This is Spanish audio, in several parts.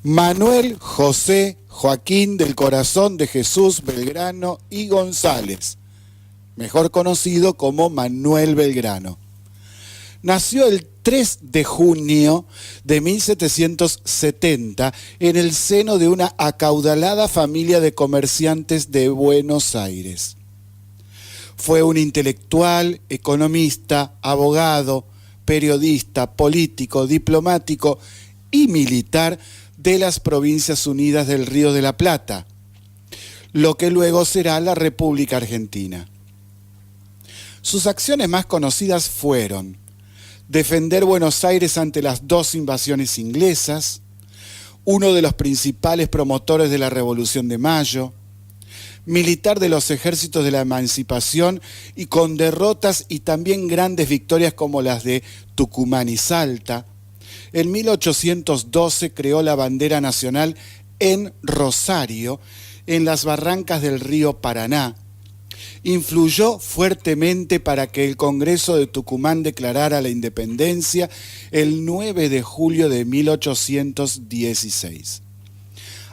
Manuel José Joaquín del Corazón de Jesús Belgrano y González, mejor conocido como Manuel Belgrano. Nació el 3 de junio de 1770 en el seno de una acaudalada familia de comerciantes de Buenos Aires. Fue un intelectual, economista, abogado, periodista, político, diplomático y militar de las Provincias Unidas del Río de la Plata, lo que luego será la República Argentina. Sus acciones más conocidas fueron defender Buenos Aires ante las dos invasiones inglesas, uno de los principales promotores de la Revolución de Mayo, militar de los ejércitos de la emancipación y con derrotas y también grandes victorias como las de Tucumán y Salta. En 1812 creó la bandera nacional en Rosario, en las barrancas del río Paraná. Influyó fuertemente para que el Congreso de Tucumán declarara la independencia el 9 de julio de 1816.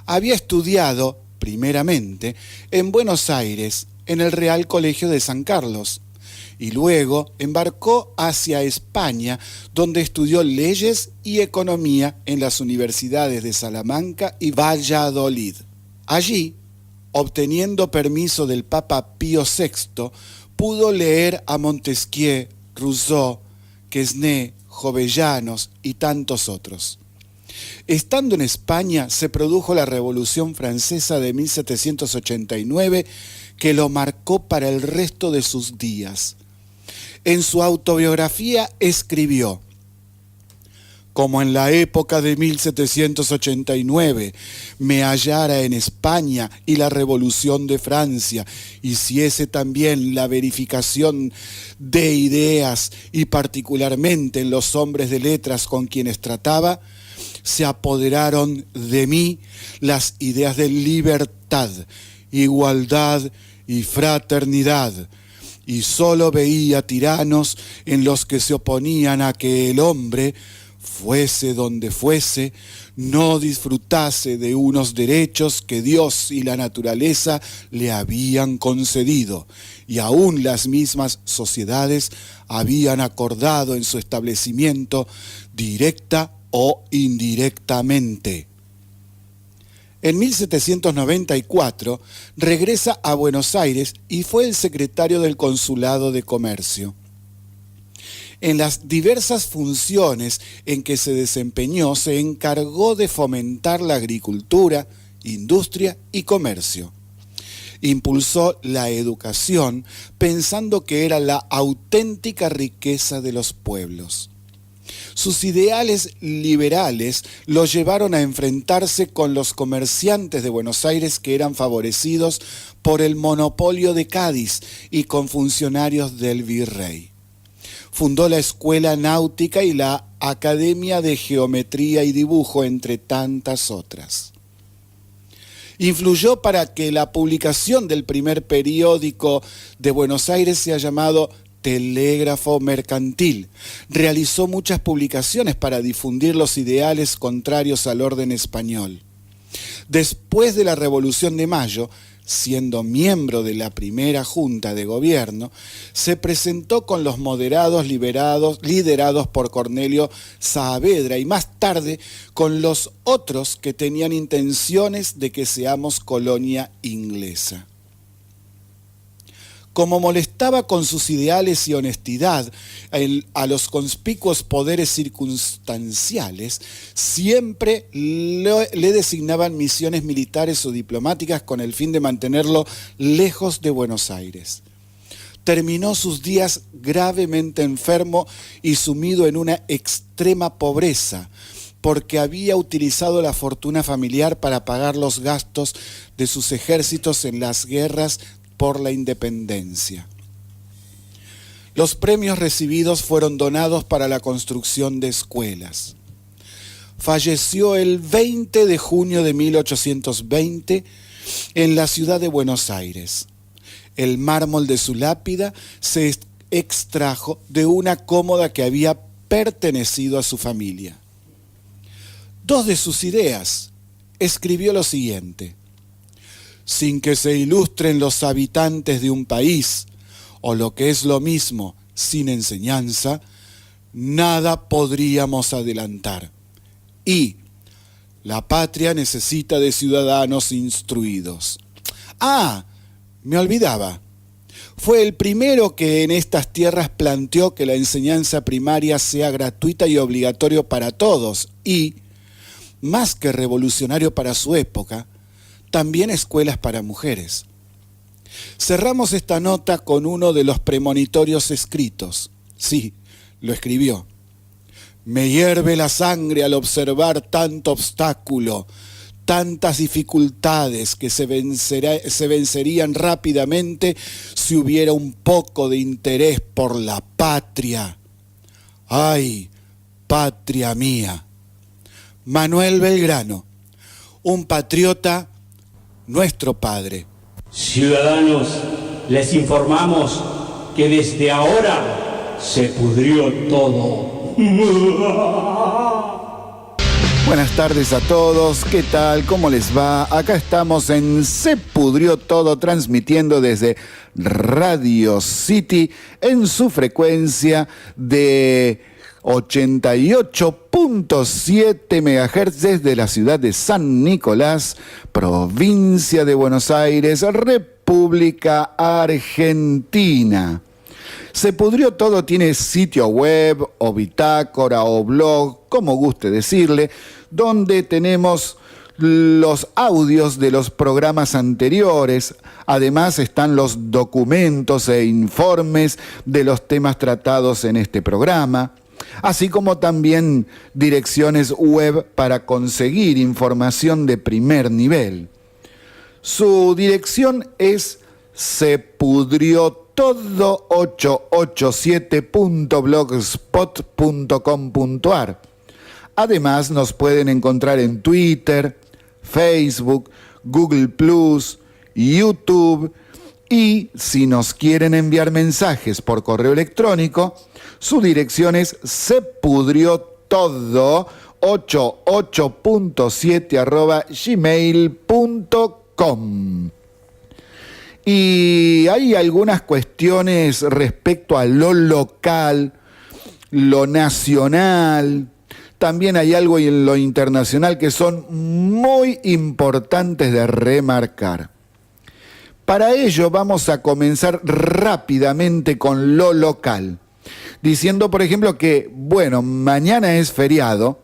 Había estudiado, primeramente, en Buenos Aires, en el Real Colegio de San Carlos, y luego embarcó hacia España, donde estudió leyes y economía en las universidades de Salamanca y Valladolid. Allí, obteniendo permiso del Papa Pío VI, pudo leer a Montesquieu, Rousseau, Quesnay, Jovellanos y tantos otros. Estando en España, se produjo la Revolución Francesa de 1789, que lo marcó para el resto de sus días. En su autobiografía escribió: como en la época de 1789 me hallara en España y la Revolución de Francia, hiciese también la verificación de ideas y particularmente en los hombres de letras con quienes trataba, se apoderaron de mí las ideas de libertad, igualdad y fraternidad, y solo veía tiranos en los que se oponían a que el hombre, fuese donde fuese, no disfrutase de unos derechos que Dios y la naturaleza le habían concedido, y aún las mismas sociedades habían acordado en su establecimiento, directa o indirectamente. En 1794 regresa a Buenos Aires y fue el secretario del Consulado de Comercio. En las diversas funciones en que se desempeñó, se encargó de fomentar la agricultura, industria y comercio. Impulsó la educación, pensando que era la auténtica riqueza de los pueblos. Sus ideales liberales lo llevaron a enfrentarse con los comerciantes de Buenos Aires que eran favorecidos por el monopolio de Cádiz y con funcionarios del virrey. Fundó la Escuela Náutica y la Academia de Geometría y Dibujo, entre tantas otras. Influyó para que la publicación del primer periódico de Buenos Aires sea llamado Telégrafo Mercantil. Realizó muchas publicaciones para difundir los ideales contrarios al orden español. Después de la Revolución de Mayo, siendo miembro de la primera Junta de Gobierno, se presentó con los moderados liderados por Cornelio Saavedra y más tarde con los otros que tenían intenciones de que seamos colonia inglesa. Como molestaba con sus ideales y honestidad a los conspicuos poderes circunstanciales, siempre le designaban misiones militares o diplomáticas con el fin de mantenerlo lejos de Buenos Aires. Terminó sus días gravemente enfermo y sumido en una extrema pobreza, porque había utilizado la fortuna familiar para pagar los gastos de sus ejércitos en las guerras por la independencia. Los premios recibidos fueron donados para la construcción de escuelas. Falleció el 20 de junio de 1820 en la ciudad de Buenos Aires. El mármol de su lápida se extrajo de una cómoda que había pertenecido a su familia. Dos de sus ideas, escribió lo siguiente: sin que se ilustren los habitantes de un país, o lo que es lo mismo, sin enseñanza, nada podríamos adelantar. Y la patria necesita de ciudadanos instruidos. Ah, me olvidaba. Fue el primero que en estas tierras planteó que la enseñanza primaria sea gratuita y obligatorio para todos y, más que revolucionario para su época, también escuelas para mujeres. Cerramos esta nota con uno de los premonitorios escritos. Sí, lo escribió. Me hierve la sangre al observar tanto obstáculo, tantas dificultades que se vencerían rápidamente si hubiera un poco de interés por la patria. ¡Ay, patria mía! Manuel Belgrano, un patriota, nuestro padre. Ciudadanos, les informamos que desde ahora se pudrió todo. Buenas tardes a todos, ¿qué tal? ¿Cómo les va? Acá estamos en Se Pudrió Todo, transmitiendo desde Radio City en su frecuencia de 88.7 MHz desde la ciudad de San Nicolás, provincia de Buenos Aires, República Argentina. Se Pudrió Todo tiene sitio web o bitácora o blog, como guste decirle, donde tenemos los audios de los programas anteriores. Además están los documentos e informes de los temas tratados en este programa, así como también direcciones web para conseguir información de primer nivel. Su dirección es sepudriotodo887.blogspot.com.ar. Además nos pueden encontrar en Twitter, Facebook, Google+, YouTube, y si nos quieren enviar mensajes por correo electrónico, su dirección es sepudriotodo88.7@gmail.com. Y hay algunas cuestiones respecto a lo local, lo nacional, también hay algo en lo internacional que son muy importantes de remarcar. Para ello vamos a comenzar rápidamente con lo local, diciendo por ejemplo que, bueno, mañana es feriado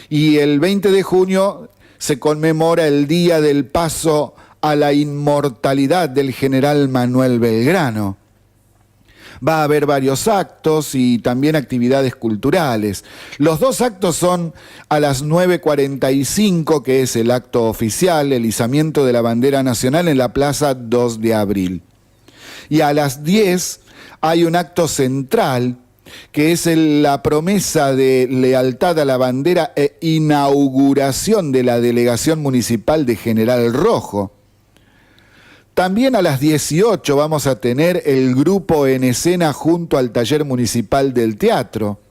y el 20 de junio se conmemora el Día del Paso a la Inmortalidad del general Manuel Belgrano. Va a haber varios actos y también actividades culturales. Los dos actos son a las 9:45, que es el acto oficial, el izamiento de la bandera nacional en la Plaza 2 de Abril. Y a las 10 hay un acto central, que es la promesa de lealtad a la bandera e inauguración de la delegación municipal de General Rojo. También a las 18 vamos a tener el grupo en escena junto al taller municipal del teatro.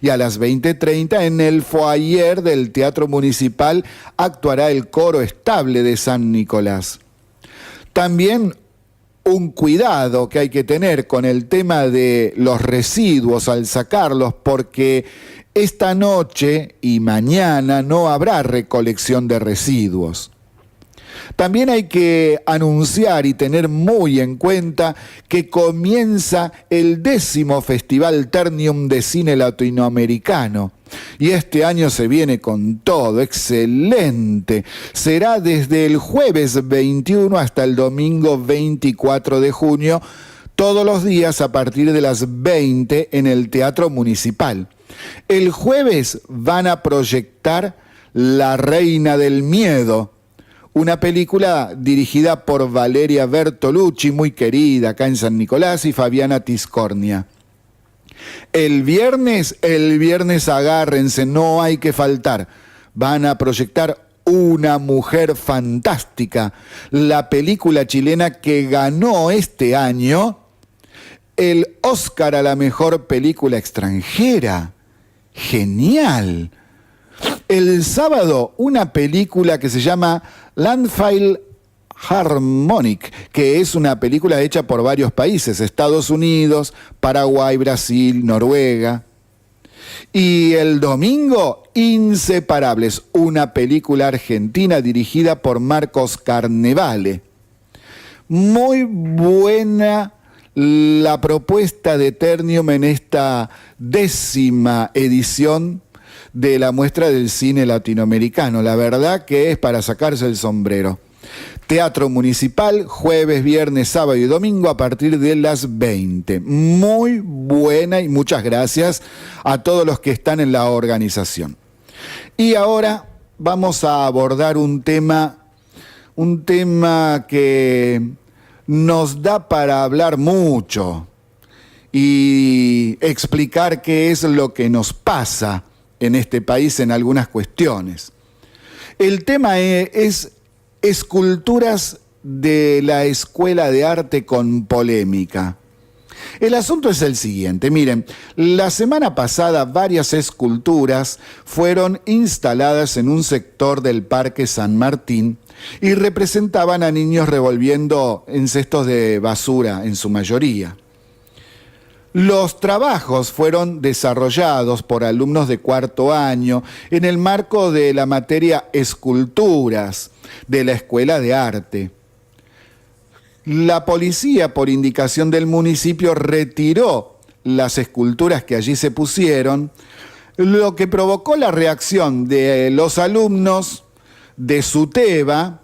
Y a las 20:30 en el foyer del Teatro Municipal actuará el coro estable de San Nicolás. También un cuidado que hay que tener con el tema de los residuos al sacarlos, porque esta noche y mañana no habrá recolección de residuos. También hay que anunciar y tener muy en cuenta que comienza el 10º Festival Ternium de Cine Latinoamericano. Y este año se viene con todo, excelente. Será desde el jueves 21 hasta el domingo 24 de junio, todos los días a partir de las 20 en el Teatro Municipal. El jueves van a proyectar La Reina del Miedo, una película dirigida por Valeria Bertolucci, muy querida acá en San Nicolás, y Fabiana Tiscornia. El viernes agárrense, no hay que faltar. Van a proyectar Una Mujer Fantástica, la película chilena que ganó este año el Oscar a la mejor película extranjera. ¡Genial! El sábado, una película que se llama Landfill Harmonic, que es una película hecha por varios países, Estados Unidos, Paraguay, Brasil, Noruega. Y el domingo, Inseparables, una película argentina dirigida por Marcos Carnevale. Muy buena la propuesta de Ternium en esta 10ª edición de la muestra del cine latinoamericano. La verdad que es para sacarse el sombrero. Teatro Municipal, jueves, viernes, sábado y domingo a partir de las 20. Muy buena y muchas gracias a todos los que están en la organización. Y ahora vamos a abordar un tema que nos da para hablar mucho y explicar qué es lo que nos pasa en este país en algunas cuestiones. El tema es esculturas de la Escuela de Arte con polémica. El asunto es el siguiente, miren, la semana pasada varias esculturas fueron instaladas en un sector del Parque San Martín y representaban a niños revolviendo en cestos de basura en su mayoría. Los trabajos fueron desarrollados por alumnos de 4º año en el marco de la materia Esculturas de la Escuela de Arte. La policía, por indicación del municipio, retiró las esculturas que allí se pusieron, lo que provocó la reacción de los alumnos, de SUTEBA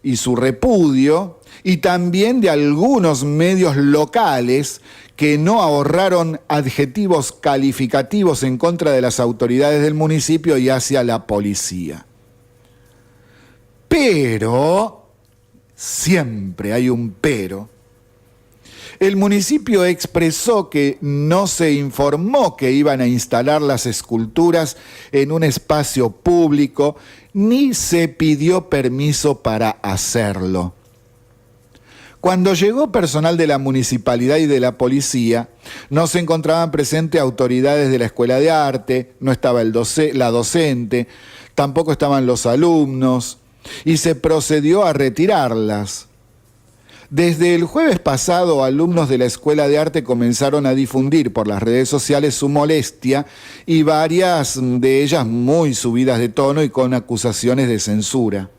y su repudio, y también de algunos medios locales que no ahorraron adjetivos calificativos en contra de las autoridades del municipio y hacia la policía. Pero, siempre hay un pero, el municipio expresó que no se informó que iban a instalar las esculturas en un espacio público, ni se pidió permiso para hacerlo. Cuando llegó personal de la municipalidad y de la policía, no se encontraban presentes autoridades de la Escuela de Arte, no estaba la docente, tampoco estaban los alumnos, y se procedió a retirarlas. Desde el jueves pasado, alumnos de la Escuela de Arte comenzaron a difundir por las redes sociales su molestia y varias de ellas muy subidas de tono y con acusaciones de censura.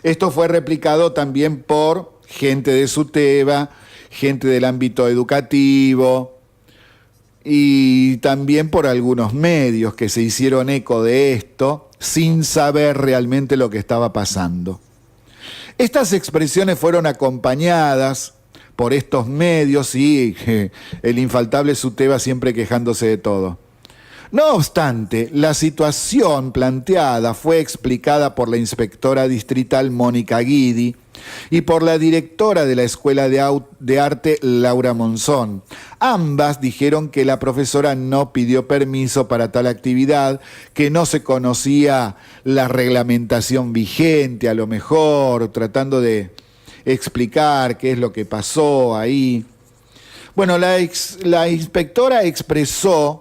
Esto fue replicado también por gente de SUTEBA, gente del ámbito educativo y también por algunos medios que se hicieron eco de esto sin saber realmente lo que estaba pasando. Estas expresiones fueron acompañadas por estos medios y el infaltable SUTEBA siempre quejándose de todo. No obstante, la situación planteada fue explicada por la inspectora distrital Mónica Guidi y por la directora de la Escuela de Arte Laura Monzón. Ambas dijeron que la profesora no pidió permiso para tal actividad, que no se conocía la reglamentación vigente, a lo mejor, tratando de explicar qué es lo que pasó ahí. Bueno, la inspectora expresó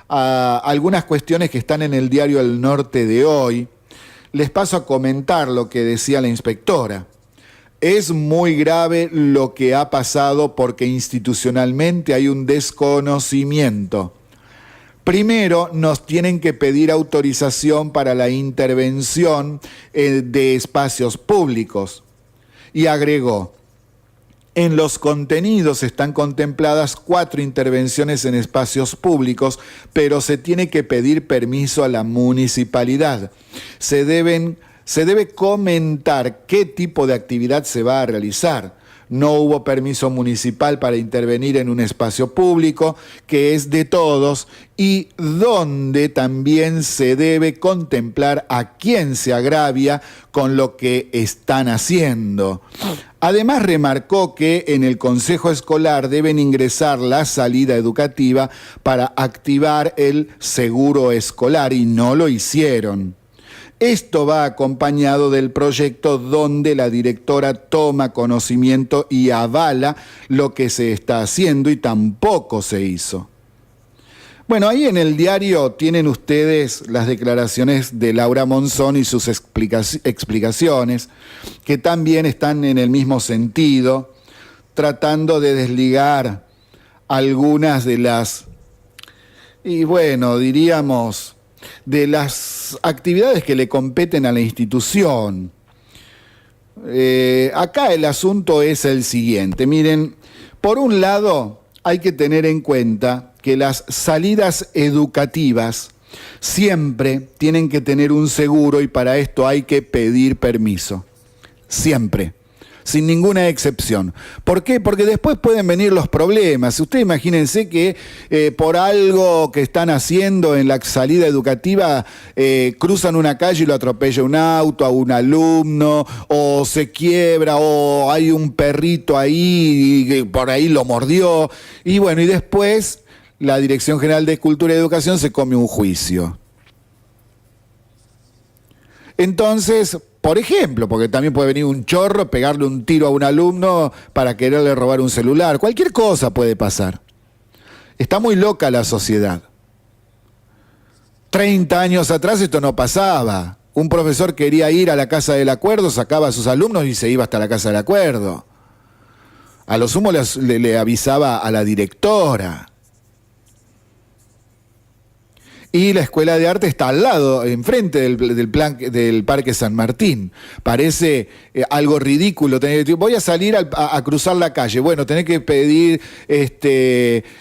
algunas cuestiones que están en el diario El Norte de hoy. Les paso a comentar lo que decía la inspectora. Es muy grave lo que ha pasado porque institucionalmente hay un desconocimiento. Primero, nos tienen que pedir autorización para la intervención de espacios públicos. Y agregó, en los contenidos están contempladas 4 intervenciones en espacios públicos, pero se tiene que pedir permiso a la municipalidad. Se debe comentar qué tipo de actividad se va a realizar. No hubo permiso municipal para intervenir en un espacio público que es de todos y donde también se debe contemplar a quién se agravia con lo que están haciendo. Además, remarcó que en el Consejo Escolar deben ingresar la salida educativa para activar el seguro escolar y no lo hicieron. Esto va acompañado del proyecto donde la directora toma conocimiento y avala lo que se está haciendo y tampoco se hizo. Bueno, ahí en el diario tienen ustedes las declaraciones de Laura Monzón y sus explicaciones, que también están en el mismo sentido, tratando de desligar algunas de las, y bueno, diríamos, de las actividades que le competen a la institución. Acá el asunto es el siguiente. Miren, por un lado hay que tener en cuenta que las salidas educativas siempre tienen que tener un seguro y para esto hay que pedir permiso. Siempre. Sin ninguna excepción. ¿Por qué? Porque después pueden venir los problemas. Ustedes imagínense que por algo que están haciendo en la salida educativa cruzan una calle y lo atropella un auto a un alumno, o se quiebra, o hay un perrito ahí y por ahí lo mordió. Y bueno, y después la Dirección General de Cultura y Educación se come un juicio. Entonces, por ejemplo, porque también puede venir un chorro, pegarle un tiro a un alumno para quererle robar un celular. Cualquier cosa puede pasar. Está muy loca la sociedad. 30 años atrás esto no pasaba. Un profesor quería ir a la Casa del Acuerdo, sacaba a sus alumnos y se iba hasta la Casa del Acuerdo. A lo sumo le avisaba a la directora. Y la Escuela de Arte está al lado, enfrente del Parque San Martín. Parece algo ridículo. Voy a salir a cruzar la calle. Bueno, tenés que pedir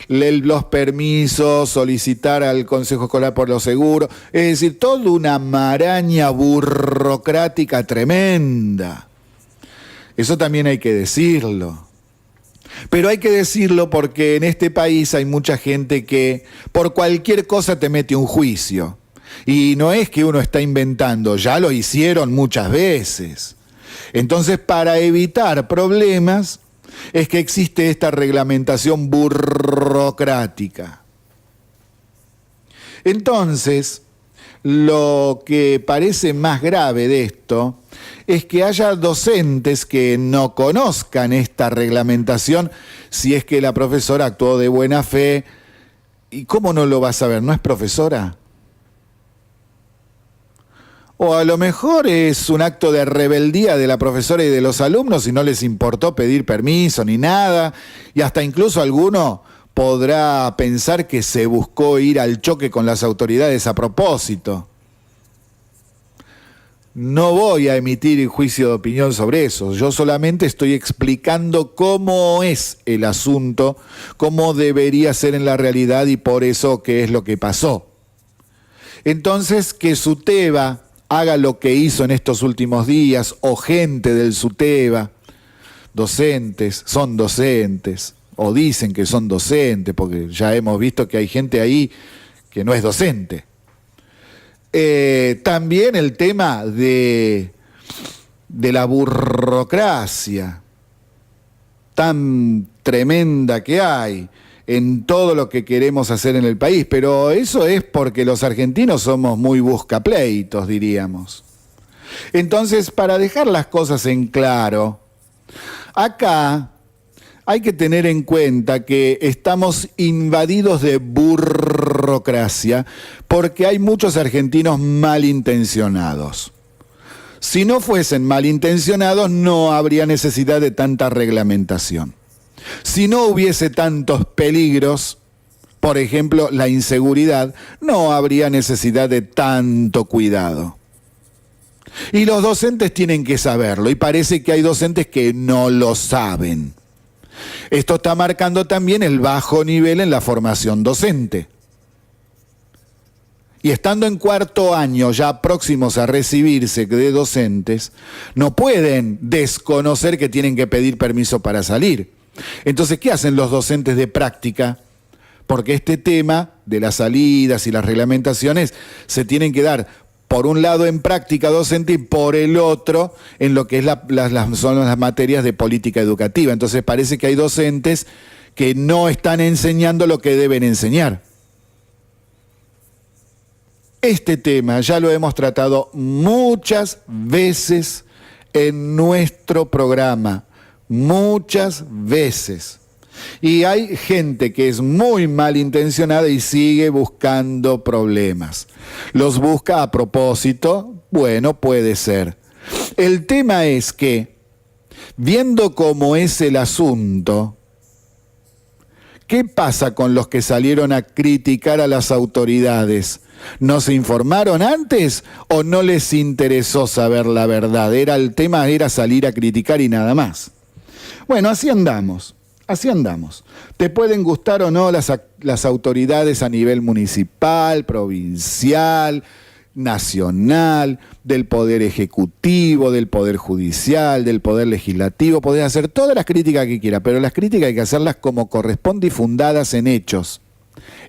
los permisos, solicitar al Consejo Escolar por los seguros. Es decir, toda una maraña burocrática tremenda. Eso también hay que decirlo. Pero hay que decirlo porque en este país hay mucha gente que por cualquier cosa te mete un juicio. Y no es que uno está inventando, ya lo hicieron muchas veces. Entonces, para evitar problemas, es que existe esta reglamentación burocrática. Entonces, lo que parece más grave de esto es que haya docentes que no conozcan esta reglamentación si es que la profesora actuó de buena fe. ¿Y cómo no lo va a saber? ¿No es profesora? O a lo mejor es un acto de rebeldía de la profesora y de los alumnos y no les importó pedir permiso ni nada, y hasta incluso alguno podrá pensar que se buscó ir al choque con las autoridades a propósito. No voy a emitir juicio de opinión sobre eso, yo solamente estoy explicando cómo es el asunto, cómo debería ser en la realidad y por eso qué es lo que pasó. Entonces, que SUTEBA haga lo que hizo en estos últimos días, o gente del SUTEBA, docentes, son docentes, o dicen que son docentes, porque ya hemos visto que hay gente ahí que no es docente. También el tema de la burocracia tan tremenda que hay en todo lo que queremos hacer en el país, pero eso es porque los argentinos somos muy buscapleitos, diríamos. Entonces, para dejar las cosas en claro, acá hay que tener en cuenta que estamos invadidos de burocracia porque hay muchos argentinos malintencionados. Si no fuesen malintencionados, no habría necesidad de tanta reglamentación. Si no hubiese tantos peligros, por ejemplo, la inseguridad, no habría necesidad de tanto cuidado. Y los docentes tienen que saberlo, y parece que hay docentes que no lo saben. Esto está marcando también el bajo nivel en la formación docente. Y estando en cuarto año, ya próximos a recibirse de docentes, no pueden desconocer que tienen que pedir permiso para salir. Entonces, ¿qué hacen los docentes de práctica? Porque este tema de las salidas y las reglamentaciones se tienen que dar por un lado en práctica docente y por el otro en lo que es son las materias de política educativa. Entonces parece que hay docentes que no están enseñando lo que deben enseñar. Este tema ya lo hemos tratado muchas veces en nuestro programa, muchas veces. Y hay gente que es muy malintencionada y sigue buscando problemas. ¿Los busca a propósito? Bueno, puede ser. El tema es que, viendo cómo es el asunto, ¿qué pasa con los que salieron a criticar a las autoridades? ¿No se informaron antes o no les interesó saber la verdad? El tema era salir a criticar y nada más. Bueno, así andamos. Así andamos. Te pueden gustar o no las autoridades a nivel municipal, provincial, nacional, del poder ejecutivo, del poder judicial, del poder legislativo. Podés hacer todas las críticas que quieras, pero las críticas hay que hacerlas como corresponde y fundadas en hechos,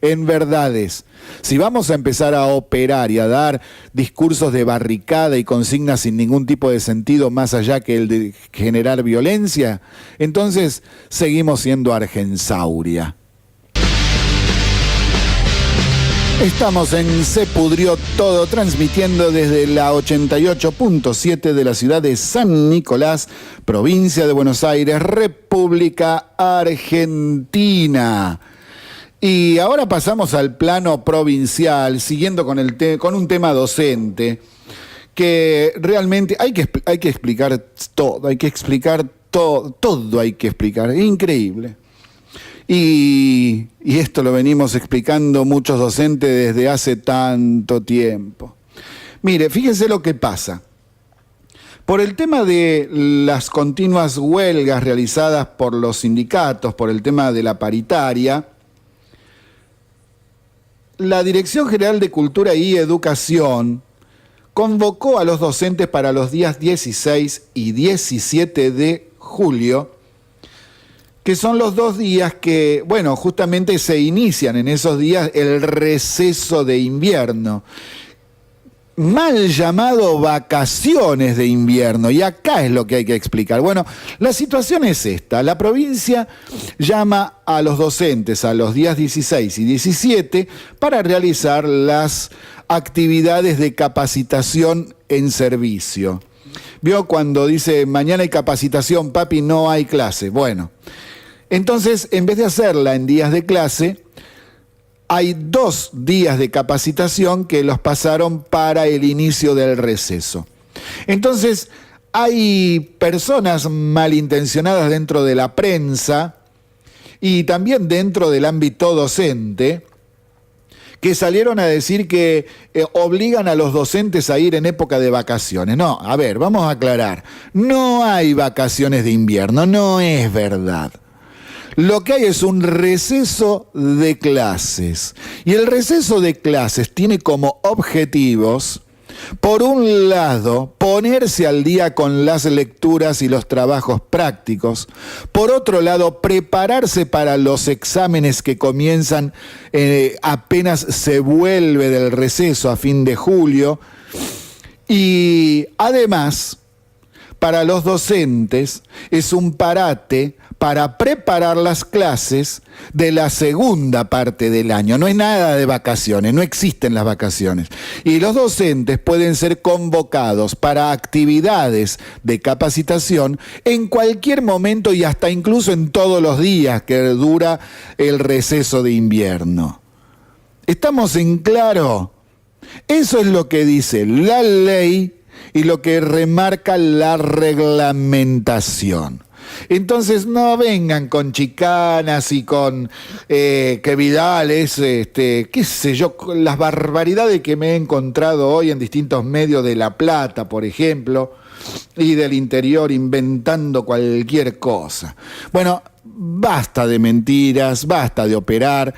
en verdades. Si vamos a empezar a operar y a dar discursos de barricada y consignas sin ningún tipo de sentido más allá que el de generar violencia, entonces seguimos siendo Argensauria. Estamos en Se Pudrió Todo, transmitiendo desde la 88.7 de la ciudad de San Nicolás, provincia de Buenos Aires, República Argentina. Y ahora pasamos al plano provincial, siguiendo con un tema docente, que realmente hay que explicar todo, hay que explicar todo hay que explicar, es increíble. Y esto lo venimos explicando muchos docentes desde hace tanto tiempo. Mire, fíjense lo que pasa. Por el tema de las continuas huelgas realizadas por los sindicatos, por el tema de la paritaria, la Dirección General de Cultura y Educación convocó a los docentes para los días 16 y 17 de julio, que son los 2 días que, bueno, justamente se inician en esos días el receso de invierno, mal llamado vacaciones de invierno, y acá es lo que hay que explicar. Bueno, la situación es esta: la provincia llama a los docentes a los días 16 y 17 para realizar las actividades de capacitación en servicio. ¿Vio cuando dice mañana hay capacitación, papi, no hay clase? Bueno, entonces en vez de hacerla en días de clase, hay 2 días de capacitación que los pasaron para el inicio del receso. Entonces, hay personas malintencionadas dentro de la prensa y también dentro del ámbito docente que salieron a decir que obligan a los docentes a ir en época de vacaciones. No, a ver, vamos a aclarar. No hay vacaciones de invierno, no es verdad. Lo que hay es un receso de clases. Y el receso de clases tiene como objetivos, por un lado, ponerse al día con las lecturas y los trabajos prácticos. Por otro lado, prepararse para los exámenes que comienzan apenas se vuelve del receso a fin de julio. Y además, para los docentes es un parate para preparar las clases de la segunda parte del año. No es nada de vacaciones, no existen las vacaciones. Y los docentes pueden ser convocados para actividades de capacitación en cualquier momento y hasta incluso en todos los días que dura el receso de invierno. ¿Estamos en claro? Eso es lo que dice la ley y lo que remarca la reglamentación. Entonces no vengan con chicanas y con que Vidal es, qué sé yo, las barbaridades que me he encontrado hoy en distintos medios de La Plata, por ejemplo, y del interior inventando cualquier cosa. Bueno, basta de mentiras, basta de operar.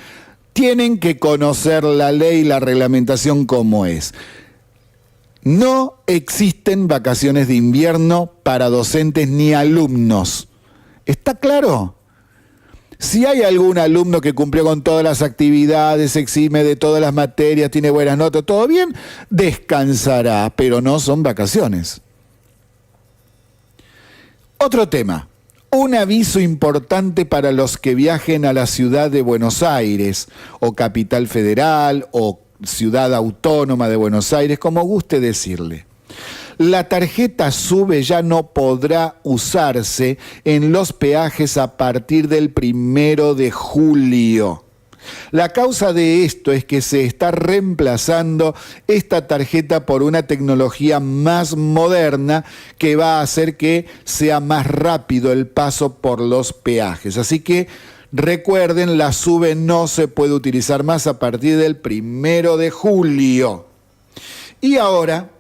Tienen que conocer la ley y la reglamentación como es. No existen vacaciones de invierno para docentes ni alumnos. ¿Está claro? Si hay algún alumno que cumplió con todas las actividades, se exime de todas las materias, tiene buenas notas, todo bien, descansará, pero no son vacaciones. Otro tema. Un aviso importante para los que viajen a la ciudad de Buenos Aires, o Capital Federal, o Ciudad Autónoma de Buenos Aires, como guste decirle. La tarjeta SUBE ya no podrá usarse en los peajes a partir del 1 de julio. La causa de esto es que se está reemplazando esta tarjeta por una tecnología más moderna que va a hacer que sea más rápido el paso por los peajes. Así que recuerden, la SUBE no se puede utilizar más a partir del 1 de julio. Y ahora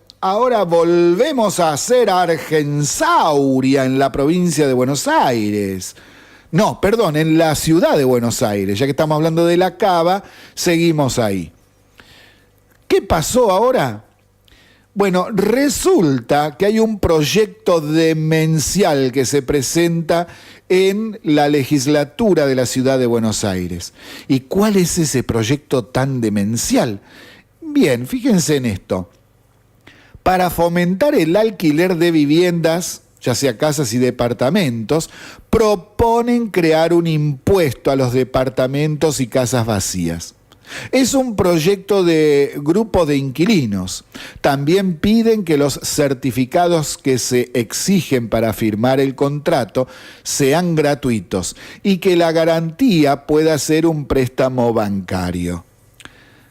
volvemos a hacer Argensauria en la provincia de Buenos Aires. No, perdón, en la ciudad de Buenos Aires. Ya que estamos hablando de la Cava, seguimos ahí. ¿Qué pasó ahora? Bueno, resulta que hay un proyecto demencial que se presenta en la legislatura de la ciudad de Buenos Aires. ¿Y cuál es ese proyecto tan demencial? Bien, fíjense en esto. Para fomentar el alquiler de viviendas, ya sea casas y departamentos, proponen crear un impuesto a los departamentos y casas vacías. Es un proyecto de grupo de inquilinos. También piden que los certificados que se exigen para firmar el contrato sean gratuitos y que la garantía pueda ser un préstamo bancario.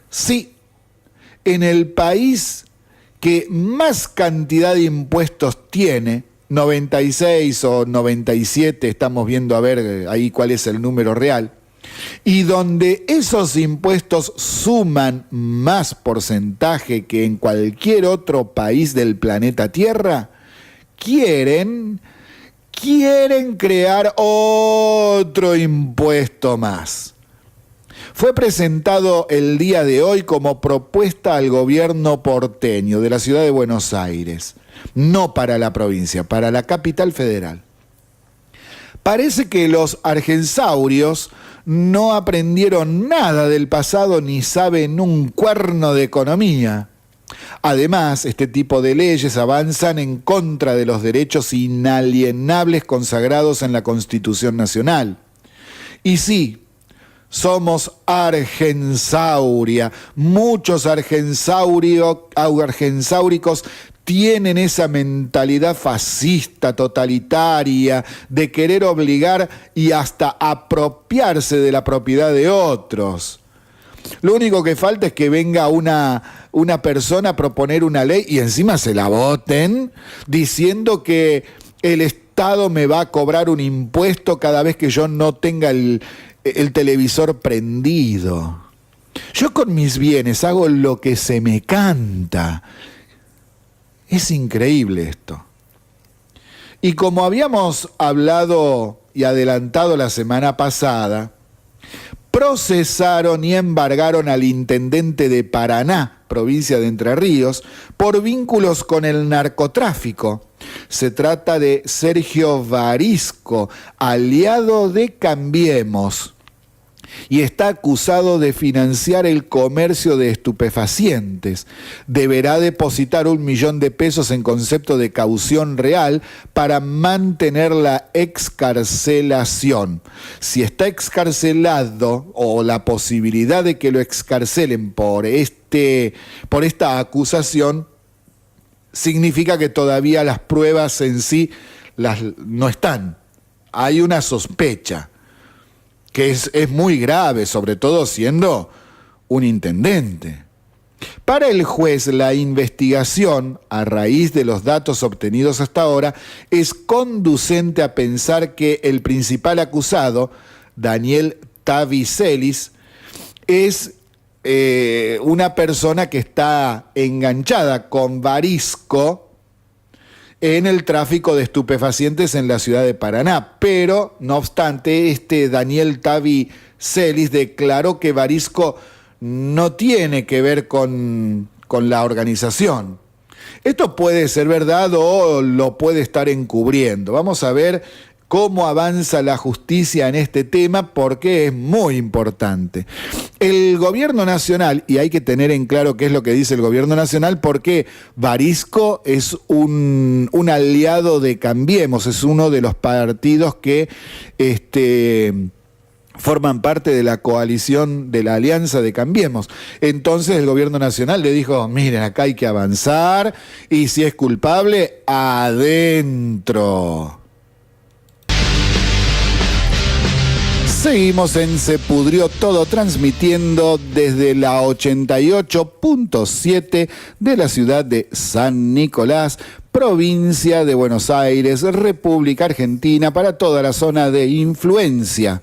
Sí, en el país que más cantidad de impuestos tiene, 96 o 97, estamos viendo a ver ahí cuál es el número real, y donde esos impuestos suman más porcentaje que en cualquier otro país del planeta Tierra, quieren crear otro impuesto más. Fue presentado el día de hoy como propuesta al gobierno porteño de la ciudad de Buenos Aires, no para la provincia, para la capital federal. Parece que los argensaurios no aprendieron nada del pasado ni saben un cuerno de economía. Además, este tipo de leyes avanzan en contra de los derechos inalienables consagrados en la Constitución Nacional. Y sí, somos argensauria. Muchos argensáuricos tienen esa mentalidad fascista, totalitaria, de querer obligar y hasta apropiarse de la propiedad de otros. Lo único que falta es que venga una persona a proponer una ley y encima se la voten diciendo que el Estado me va a cobrar un impuesto cada vez que yo no tenga el televisor prendido. Yo con mis bienes hago lo que se me canta. Es increíble esto. Y como habíamos hablado y adelantado la semana pasada, procesaron y embargaron al intendente de Paraná, provincia de Entre Ríos, por vínculos con el narcotráfico. Se trata de Sergio Varisco, aliado de Cambiemos, y está acusado de financiar el comercio de estupefacientes. Deberá depositar 1 millón de pesos en concepto de caución real para mantener la excarcelación. Si está excarcelado o la posibilidad de que lo excarcelen por esta acusación, significa que todavía las pruebas en sí no están. Hay una sospecha que es muy grave, sobre todo siendo un intendente. Para el juez, la investigación, a raíz de los datos obtenidos hasta ahora, es conducente a pensar que el principal acusado, Daniel Tavicelis, es una persona que está enganchada con Varisco en el tráfico de estupefacientes en la ciudad de Paraná. Pero, no obstante, Daniel Tavicelis declaró que Varisco no tiene que ver con la organización. Esto puede ser verdad o lo puede estar encubriendo. Vamos a ver cómo avanza la justicia en este tema, porque es muy importante. El gobierno nacional, y hay que tener en claro qué es lo que dice el gobierno nacional, porque Varisco es un aliado de Cambiemos, es uno de los partidos que forman parte de la coalición de la Alianza de Cambiemos. Entonces el gobierno nacional le dijo, miren, acá hay que avanzar y si es culpable, adentro. Seguimos en Se Pudrió Todo, transmitiendo desde la 88.7 de la ciudad de San Nicolás, provincia de Buenos Aires, República Argentina, para toda la zona de influencia.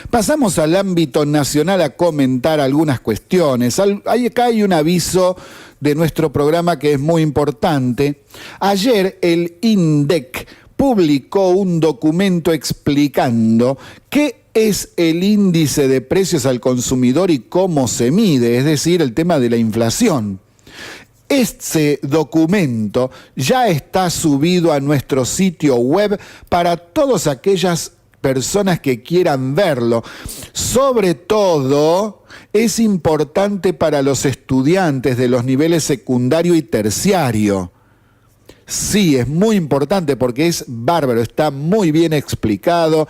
Pasamos al ámbito nacional a comentar algunas cuestiones. Acá hay un aviso de nuestro programa que es muy importante. Ayer el INDEC publicó un documento explicando qué es el índice de precios al consumidor y cómo se mide, es decir, el tema de la inflación. Este documento ya está subido a nuestro sitio web para todas aquellas personas que quieran verlo. Sobre todo, es importante para los estudiantes de los niveles secundario y terciario. Sí, es muy importante porque es bárbaro, está muy bien explicado,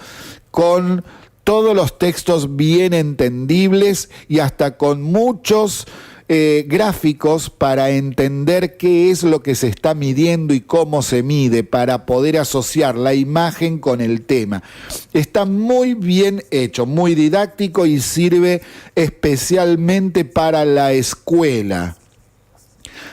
con todos los textos bien entendibles y hasta con muchos gráficos para entender qué es lo que se está midiendo y cómo se mide, para poder asociar la imagen con el tema. Está muy bien hecho, muy didáctico y sirve especialmente para la escuela.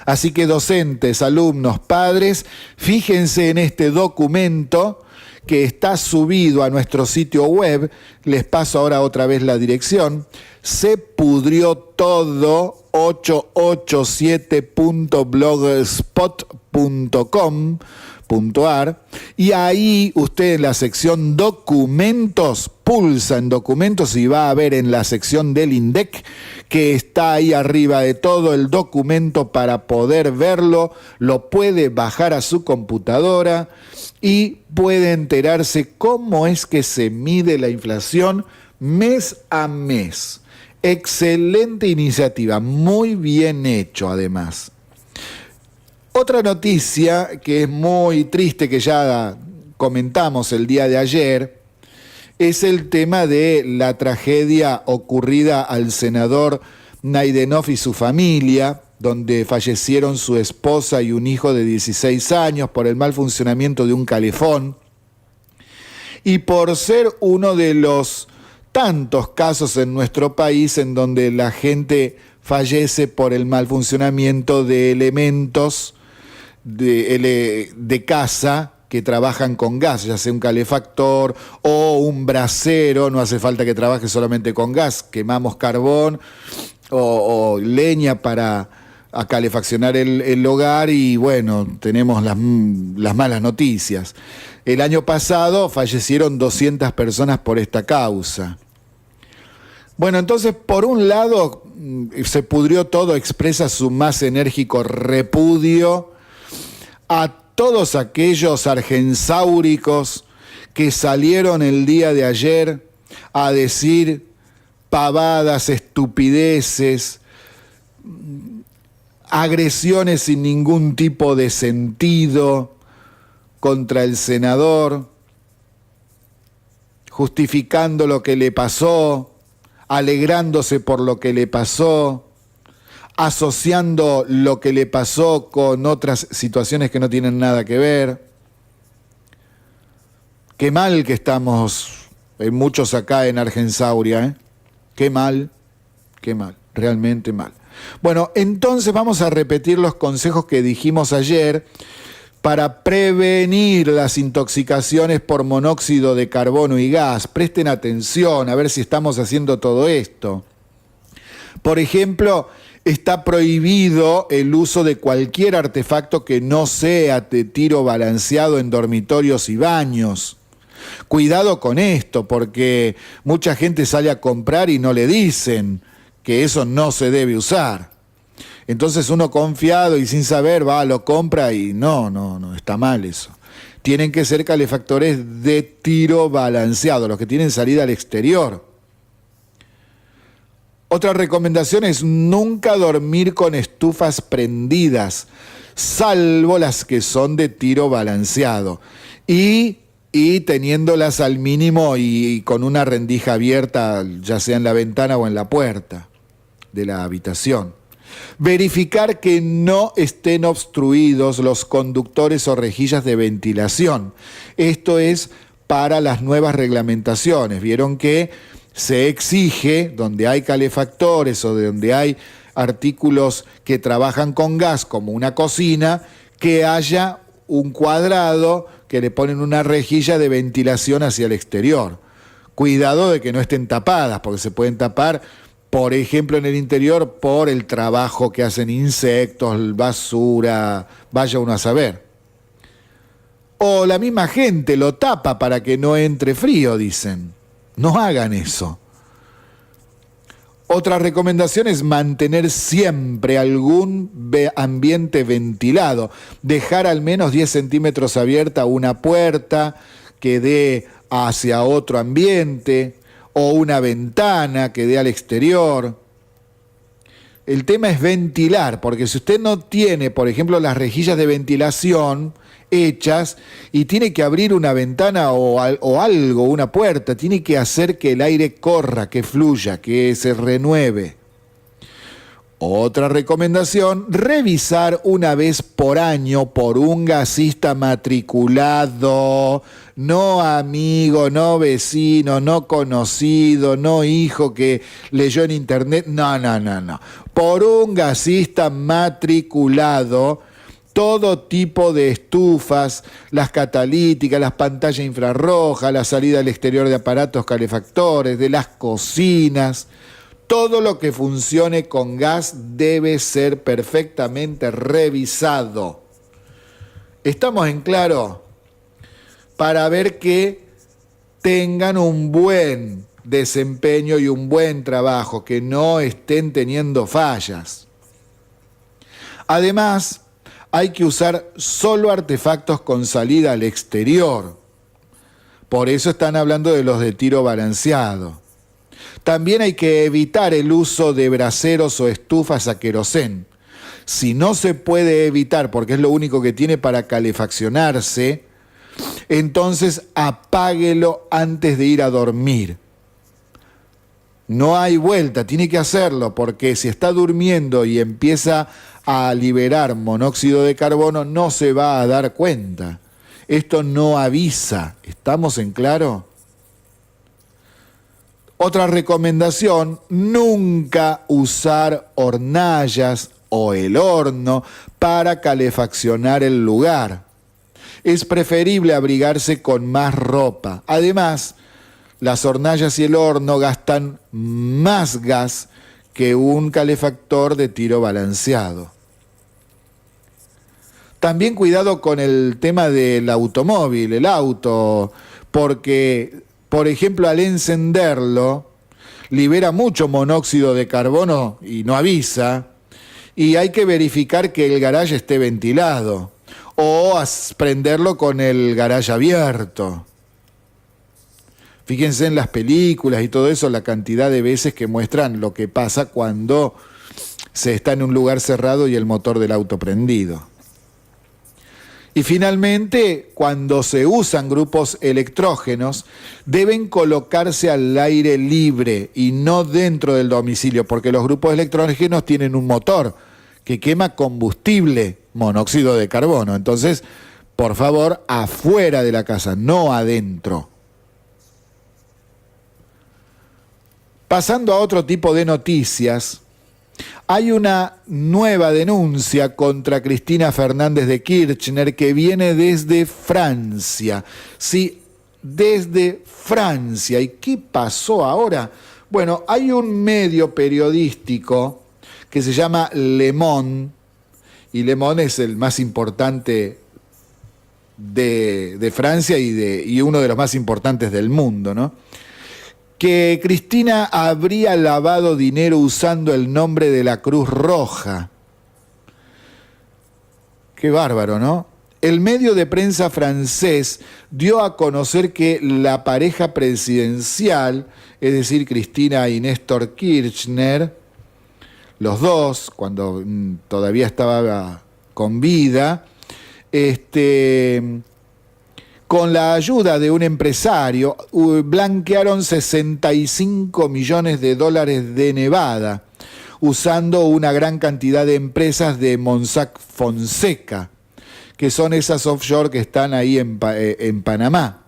Así que docentes, alumnos, padres, fíjense en este documento que está subido a nuestro sitio web. Les paso ahora otra vez la dirección: sepudriotodo887.blogspot.com.ar, y ahí usted en la sección documentos pulsa en documentos y va a ver en la sección del INDEC que está ahí arriba de todo el documento para poder verlo. Lo puede bajar a su computadora y puede enterarse cómo es que se mide la inflación mes a mes. Excelente iniciativa, muy bien hecho además. Otra noticia que es muy triste, que ya comentamos el día de ayer, es el tema de la tragedia ocurrida al senador Naidenov y su familia, donde fallecieron su esposa y un hijo de 16 años por el mal funcionamiento de un calefón, y por ser uno de los tantos casos en nuestro país en donde la gente fallece por el mal funcionamiento de elementos de casa que trabajan con gas, ya sea un calefactor o un brasero. No hace falta que trabaje solamente con gas, quemamos carbón o leña para calefaccionar el hogar y bueno, tenemos las malas noticias. El año pasado fallecieron 200 personas por esta causa. Bueno, entonces, por un lado, Se Pudrió Todo expresa su más enérgico repudio a todos aquellos argensáuricos que salieron el día de ayer a decir pavadas, estupideces, agresiones sin ningún tipo de sentido contra el senador, justificando lo que le pasó, alegrándose por lo que le pasó, asociando lo que le pasó con otras situaciones que no tienen nada que ver. Qué mal que estamos muchos acá en Argensauria, ¿eh? Qué mal, realmente mal. Bueno, entonces vamos a repetir los consejos que dijimos ayer para prevenir las intoxicaciones por monóxido de carbono y gas. Presten atención a ver si estamos haciendo todo esto. Por ejemplo, está prohibido el uso de cualquier artefacto que no sea de tiro balanceado en dormitorios y baños. Cuidado con esto, porque mucha gente sale a comprar y no le dicen que eso no se debe usar. Entonces uno confiado y sin saber va, lo compra y no, está mal eso. Tienen que ser calefactores de tiro balanceado, los que tienen salida al exterior. Otra recomendación es nunca dormir con estufas prendidas, salvo las que son de tiro balanceado. Y y teniéndolas al mínimo y con una rendija abierta, ya sea en la ventana o en la puerta de la habitación. Verificar que no estén obstruidos los conductores o rejillas de ventilación. Esto es para las nuevas reglamentaciones. Vieron que se exige, donde hay calefactores o donde hay artículos que trabajan con gas, como una cocina, que haya un cuadrado que le ponen una rejilla de ventilación hacia el exterior. Cuidado de que no estén tapadas, porque se pueden tapar, por ejemplo, en el interior por el trabajo que hacen insectos, basura, vaya uno a saber. O la misma gente lo tapa para que no entre frío, dicen. No hagan eso. Otra recomendación es mantener siempre algún ambiente ventilado. Dejar al menos 10 centímetros abierta una puerta que dé hacia otro ambiente o una ventana que dé al exterior. El tema es ventilar, porque si usted no tiene, por ejemplo, las rejillas de ventilación hechas y tiene que abrir una ventana o algo, una puerta, tiene que hacer que el aire corra, que fluya, que se renueve. Otra recomendación, revisar una vez por año por un gasista matriculado, no amigo, no vecino, no conocido, no hijo que leyó en internet, no. Por un gasista matriculado, todo tipo de estufas, las catalíticas, las pantallas infrarrojas, la salida al exterior de aparatos calefactores, de las cocinas. Todo lo que funcione con gas debe ser perfectamente revisado. ¿Estamos en claro? Para ver que tengan un buen desempeño y un buen trabajo, que no estén teniendo fallas. Además, hay que usar solo artefactos con salida al exterior. Por eso están hablando de los de tiro balanceado. También hay que evitar el uso de braseros o estufas a querosén. Si no se puede evitar, porque es lo único que tiene para calefaccionarse, entonces apáguelo antes de ir a dormir. No hay vuelta, tiene que hacerlo, porque si está durmiendo y empieza a liberar monóxido de carbono, no se va a dar cuenta. Esto no avisa. ¿Estamos en claro? Otra recomendación, nunca usar hornallas o el horno para calefaccionar el lugar. Es preferible abrigarse con más ropa. Además, las hornallas y el horno gastan más gas que un calefactor de tiro balanceado. También cuidado con el tema del automóvil, el auto, porque, por ejemplo, al encenderlo, libera mucho monóxido de carbono y no avisa, y hay que verificar que el garaje esté ventilado, o prenderlo con el garaje abierto. Fíjense en las películas y todo eso, la cantidad de veces que muestran lo que pasa cuando se está en un lugar cerrado y el motor del auto prendido. Y finalmente, cuando se usan grupos electrógenos, deben colocarse al aire libre y no dentro del domicilio, porque los grupos electrógenos tienen un motor que quema combustible, monóxido de carbono. Entonces, por favor, afuera de la casa, no adentro. Pasando a otro tipo de noticias, hay una nueva denuncia contra Cristina Fernández de Kirchner que viene desde Francia. Sí, desde Francia. ¿Y qué pasó ahora? Bueno, hay un medio periodístico que se llama Le Monde, y Le Monde es el más importante de Francia y uno de los más importantes del mundo, ¿no? Que Cristina habría lavado dinero usando el nombre de la Cruz Roja. Qué bárbaro, ¿no? El medio de prensa francés dio a conocer que la pareja presidencial, es decir, Cristina y Néstor Kirchner, los dos, cuando todavía estaba con vida, con la ayuda de un empresario, blanquearon $65 millones de Nevada, usando una gran cantidad de empresas de Mossack Fonseca, que son esas offshore que están ahí en Panamá.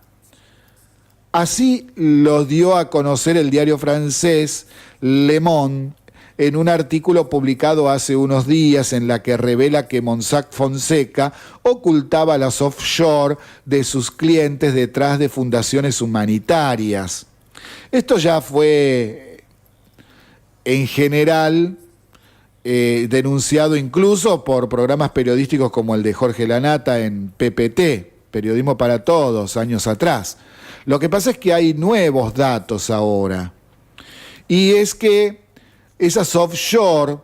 Así lo dio a conocer el diario francés Le Monde en un artículo publicado hace unos días en la que revela que Mossack Fonseca ocultaba las offshore de sus clientes detrás de fundaciones humanitarias. Esto ya fue, en general, denunciado incluso por programas periodísticos como el de Jorge Lanata en PPT, Periodismo para Todos, años atrás. Lo que pasa es que hay nuevos datos ahora. Y es que esas offshore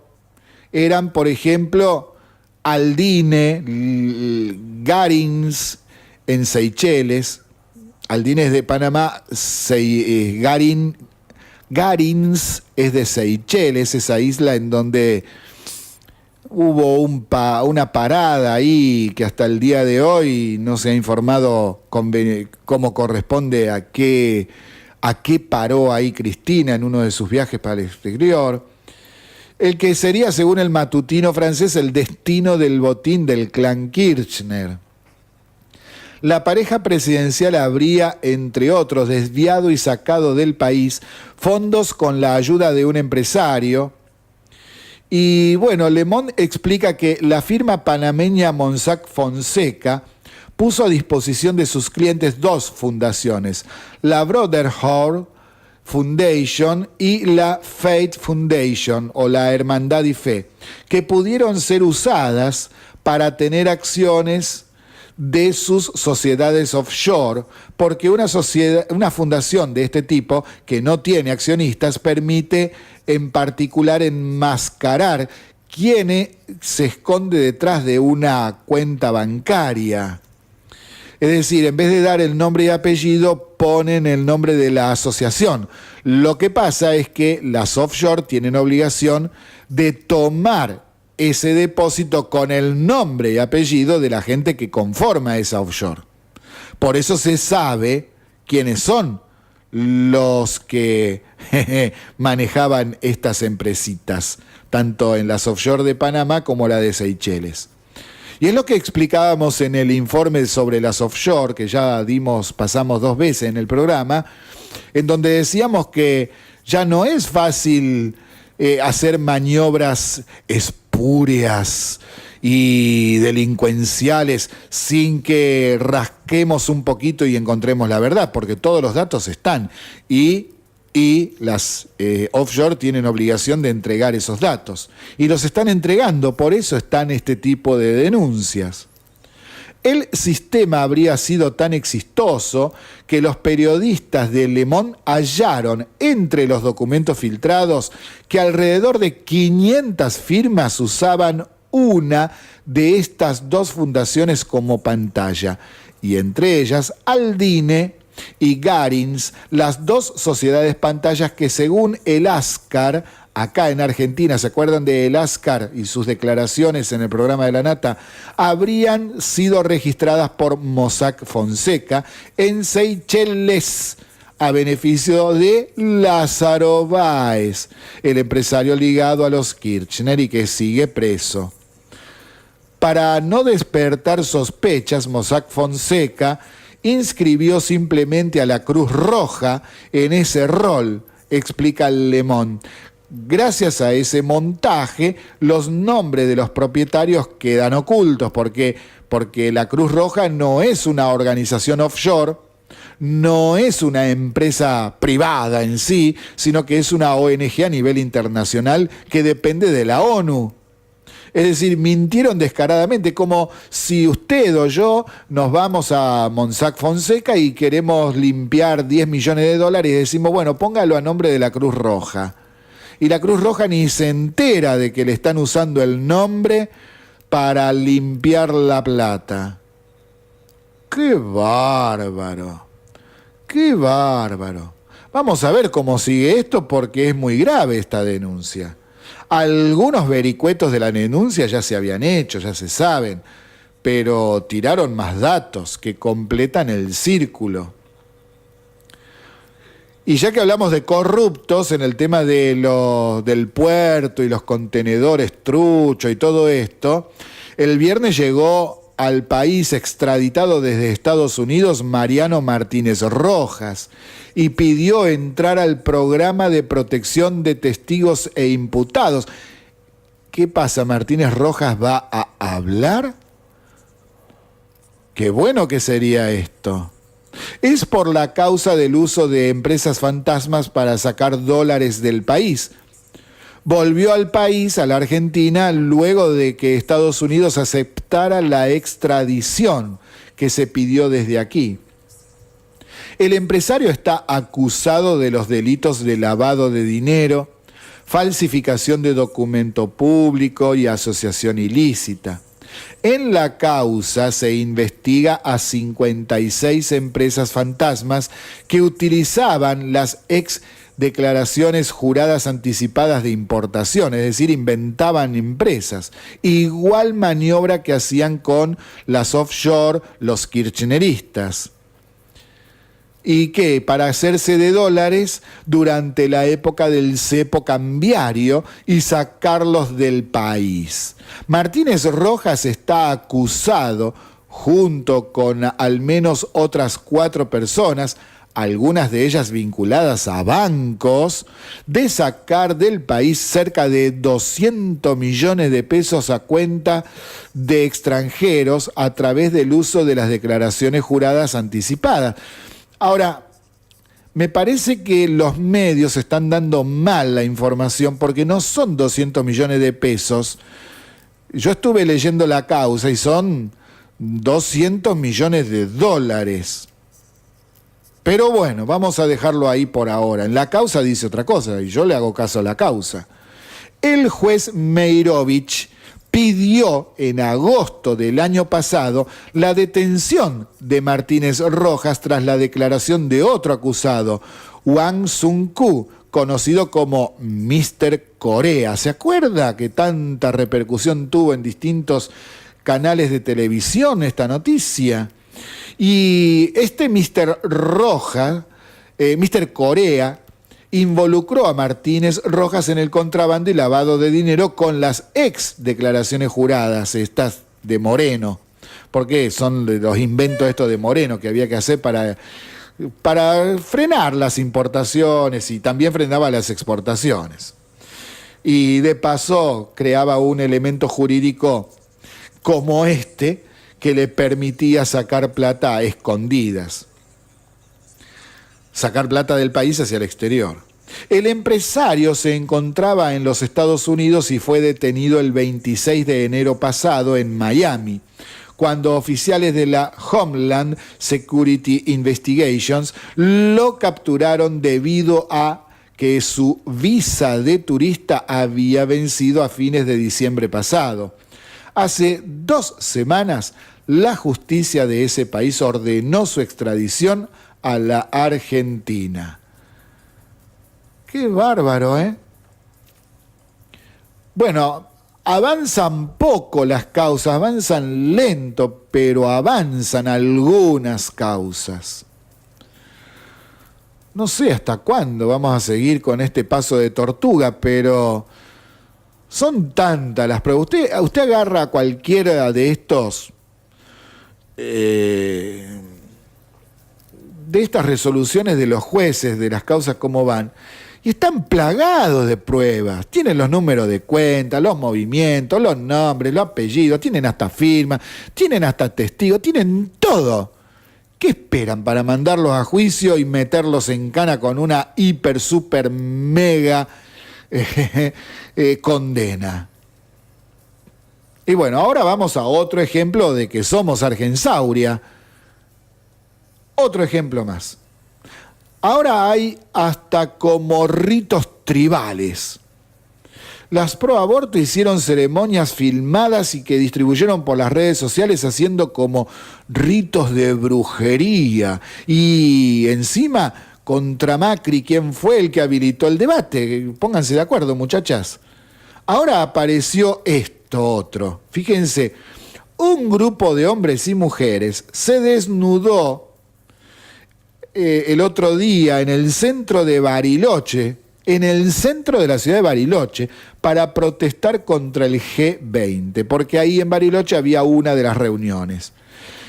eran, por ejemplo, Aldine, Garins en Seychelles, Aldine es de Panamá, Garins es de Seychelles, esa isla en donde hubo una parada ahí que hasta el día de hoy no se ha informado cómo corresponde a qué paró ahí Cristina en uno de sus viajes para el exterior. El que sería, según el matutino francés, el destino del botín del clan Kirchner. La pareja presidencial habría, entre otros, desviado y sacado del país fondos con la ayuda de un empresario. Y bueno, Le Monde explica que la firma panameña Mossack Fonseca puso a disposición de sus clientes dos fundaciones, la Brotherhood Foundation y la Faith Foundation, o la Hermandad y Fe, que pudieron ser usadas para tener acciones de sus sociedades offshore, porque una fundación de este tipo, que no tiene accionistas, permite en particular enmascarar quién se esconde detrás de una cuenta bancaria. Es decir, en vez de dar el nombre y apellido, ponen el nombre de la asociación. Lo que pasa es que las offshore tienen obligación de tomar ese depósito con el nombre y apellido de la gente que conforma esa offshore. Por eso se sabe quiénes son los que manejaban estas empresitas, tanto en las offshore de Panamá como la de Seychelles. Y es lo que explicábamos en el informe sobre las offshore, que ya pasamos 2 veces en el programa, en donde decíamos que ya no es fácil hacer maniobras espurias y delincuenciales sin que rasquemos un poquito y encontremos la verdad, porque todos los datos están y las offshore tienen obligación de entregar esos datos. Y los están entregando, por eso están este tipo de denuncias. El sistema habría sido tan exitoso que los periodistas de Le Monde hallaron entre los documentos filtrados que alrededor de 500 firmas usaban una de estas dos fundaciones como pantalla, y entre ellas Aldine y Garins, las dos sociedades pantallas que, según el Ascar, acá en Argentina, ¿se acuerdan de el Ascar y sus declaraciones en el programa de La Nata? Habrían sido registradas por Mossack Fonseca en Seychelles, a beneficio de Lázaro Báez, el empresario ligado a los Kirchner y que sigue preso. Para no despertar sospechas, Mossack Fonseca inscribió simplemente a la Cruz Roja en ese rol, explica Le Monde. Gracias a ese montaje, los nombres de los propietarios quedan ocultos, porque la Cruz Roja no es una organización offshore, no es una empresa privada en sí, sino que es una ONG a nivel internacional que depende de la ONU. Es decir, mintieron descaradamente, como si usted o yo nos vamos a Mossack Fonseca y queremos limpiar $10 millones y decimos, bueno, póngalo a nombre de la Cruz Roja. Y la Cruz Roja ni se entera de que le están usando el nombre para limpiar la plata. ¡Qué bárbaro! ¡Qué bárbaro! Vamos a ver cómo sigue esto, porque es muy grave esta denuncia. Algunos vericuetos de la denuncia ya se habían hecho, ya se saben, pero tiraron más datos que completan el círculo. Y ya que hablamos de corruptos en el tema del puerto y los contenedores trucho y todo esto, el viernes llegó al país extraditado desde Estados Unidos Mariano Martínez Rojas y pidió entrar al programa de protección de testigos e imputados. ¿Qué pasa? ¿Martínez Rojas va a hablar? Qué bueno que sería esto. Es por la causa del uso de empresas fantasmas para sacar dólares del país. Volvió al país, a la Argentina, luego de que Estados Unidos aceptara la extradición que se pidió desde aquí. El empresario está acusado de los delitos de lavado de dinero, falsificación de documento público y asociación ilícita. En la causa se investiga a 56 empresas fantasmas que utilizaban las declaraciones juradas anticipadas de importación, es decir, inventaban empresas. Igual maniobra que hacían con las offshore los kirchneristas. Y que para hacerse de dólares durante la época del cepo cambiario y sacarlos del país. Martínez Rojas está acusado, junto con al menos otras 4 personas, algunas de ellas vinculadas a bancos, de sacar del país cerca de 200 millones de pesos a cuenta de extranjeros a través del uso de las declaraciones juradas anticipadas. Ahora, me parece que los medios están dando mal la información porque no son 200 millones de pesos. Yo estuve leyendo la causa y son 200 millones de dólares. Pero bueno, vamos a dejarlo ahí por ahora. En la causa dice otra cosa y yo le hago caso a la causa. El juez Meirovich pidió en agosto del año pasado la detención de Martínez Rojas tras la declaración de otro acusado, Hwang Sun-Koo, conocido como Mr. Corea. ¿Se acuerda que tanta repercusión tuvo en distintos canales de televisión esta noticia? Y este Mr. Corea, involucró a Martínez Rojas en el contrabando y lavado de dinero con las declaraciones juradas, estas de Moreno, porque son los inventos estos de Moreno que había que hacer para frenar las importaciones y también frenaba las exportaciones. Y de paso creaba un elemento jurídico como este que le permitía sacar plata a escondidas. Sacar plata del país hacia el exterior. El empresario se encontraba en los Estados Unidos y fue detenido el 26 de enero pasado en Miami, cuando oficiales de la Homeland Security Investigations lo capturaron debido a que su visa de turista había vencido a fines de diciembre pasado. Hace 2 semanas, la justicia de ese país ordenó su extradición a la Argentina. Qué bárbaro, ¿eh? Bueno, avanzan poco las causas, avanzan lento, pero avanzan algunas causas. No sé hasta cuándo vamos a seguir con este paso de tortuga, pero son tantas las pruebas. Usted agarra cualquiera de estos de estas resoluciones de los jueces, de las causas cómo van, y están plagados de pruebas. Tienen los números de cuenta, los movimientos, los nombres, los apellidos, tienen hasta firma, tienen hasta testigos, tienen todo. ¿Qué esperan para mandarlos a juicio y meterlos en cana con una hiper, super, mega condena? Y bueno, ahora vamos a otro ejemplo de que somos Argensauria. Otro ejemplo más. Ahora hay hasta como ritos tribales. Las pro aborto hicieron ceremonias filmadas y que distribuyeron por las redes sociales haciendo como ritos de brujería. Y encima, contra Macri, ¿quién fue el que habilitó el debate? Pónganse de acuerdo, muchachas. Ahora apareció esto otro. Fíjense, un grupo de hombres y mujeres se desnudó el otro día en el centro de Bariloche, en el centro de la ciudad de Bariloche, para protestar contra el G20, porque ahí en Bariloche había una de las reuniones.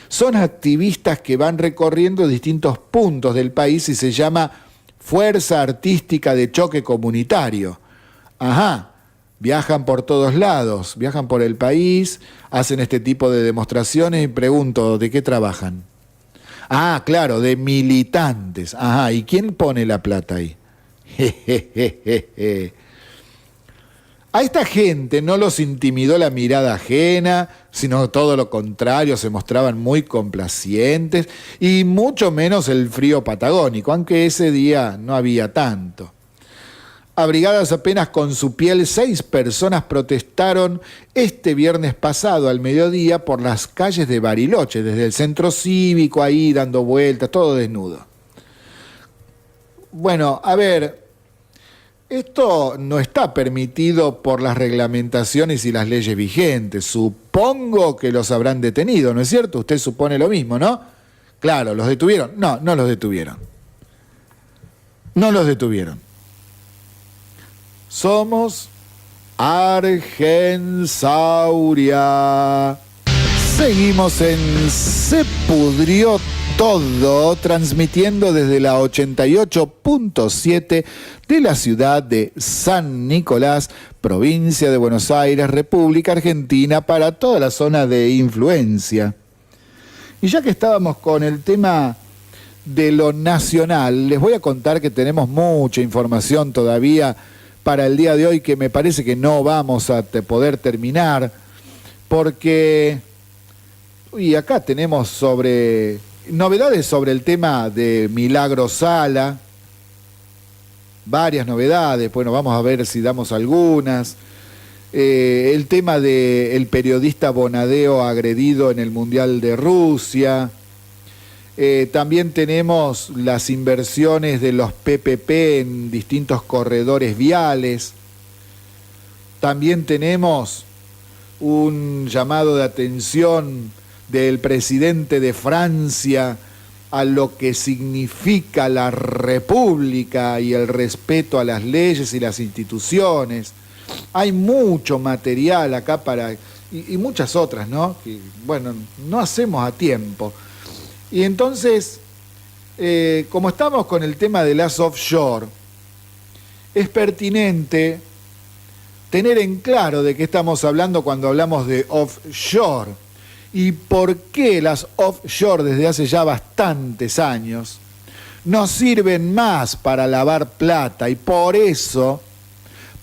Son activistas que van recorriendo distintos puntos del país y se llama Fuerza Artística de Choque Comunitario. Ajá, viajan por todos lados, viajan por el país, hacen este tipo de demostraciones y pregunto, ¿de qué trabajan? Ah, claro, de militantes. Ajá, ¿y quién pone la plata ahí? A esta gente no los intimidó la mirada ajena, sino todo lo contrario, se mostraban muy complacientes y mucho menos el frío patagónico, aunque ese día no había tanto. Abrigadas apenas con su piel, 6 personas protestaron este viernes pasado al mediodía por las calles de Bariloche, desde el centro cívico ahí dando vueltas, todo desnudo. Bueno, a ver, esto no está permitido por las reglamentaciones y las leyes vigentes. Supongo que los habrán detenido, ¿no es cierto? Usted supone lo mismo, ¿no? Claro, ¿los detuvieron? No, no los detuvieron. No los detuvieron. Somos Argensauria. Seguimos en Se Pudrió Todo, transmitiendo desde la 88.7 de la ciudad de San Nicolás, provincia de Buenos Aires, República Argentina, para toda la zona de influencia. Y ya que estábamos con el tema de lo nacional, les voy a contar que tenemos mucha información todavía para el día de hoy que me parece que no vamos a poder terminar, porque acá tenemos novedades sobre el tema de Milagro Sala, varias novedades, bueno, vamos a ver si damos algunas. El tema del periodista Bonadeo agredido en el Mundial de Rusia. También tenemos las inversiones de los PPP en distintos corredores viales. También tenemos un llamado de atención del presidente de Francia a lo que significa la república y el respeto a las leyes y las instituciones. Hay mucho material acá y muchas otras, ¿no? Que, bueno, no hacemos a tiempo. Y entonces, como estamos con el tema de las offshore, es pertinente tener en claro de qué estamos hablando cuando hablamos de offshore y por qué las offshore desde hace ya bastantes años no sirven más para lavar plata y por eso,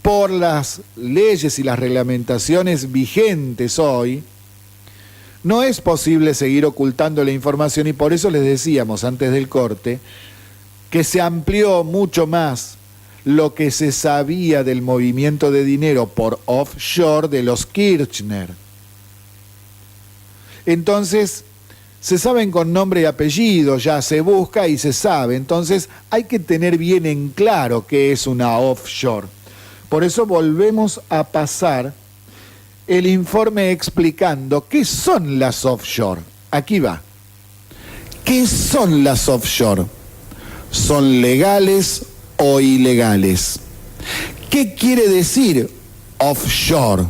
por las leyes y las reglamentaciones vigentes hoy, no es posible seguir ocultando la información y por eso les decíamos antes del corte que se amplió mucho más lo que se sabía del movimiento de dinero por offshore de los Kirchner. Entonces, se saben con nombre y apellido, ya se busca y se sabe. Entonces, hay que tener bien en claro qué es una offshore. Por eso volvemos a pasar el informe explicando qué son las offshore. Aquí va. ¿Qué son las offshore? ¿Son legales o ilegales? ¿Qué quiere decir offshore?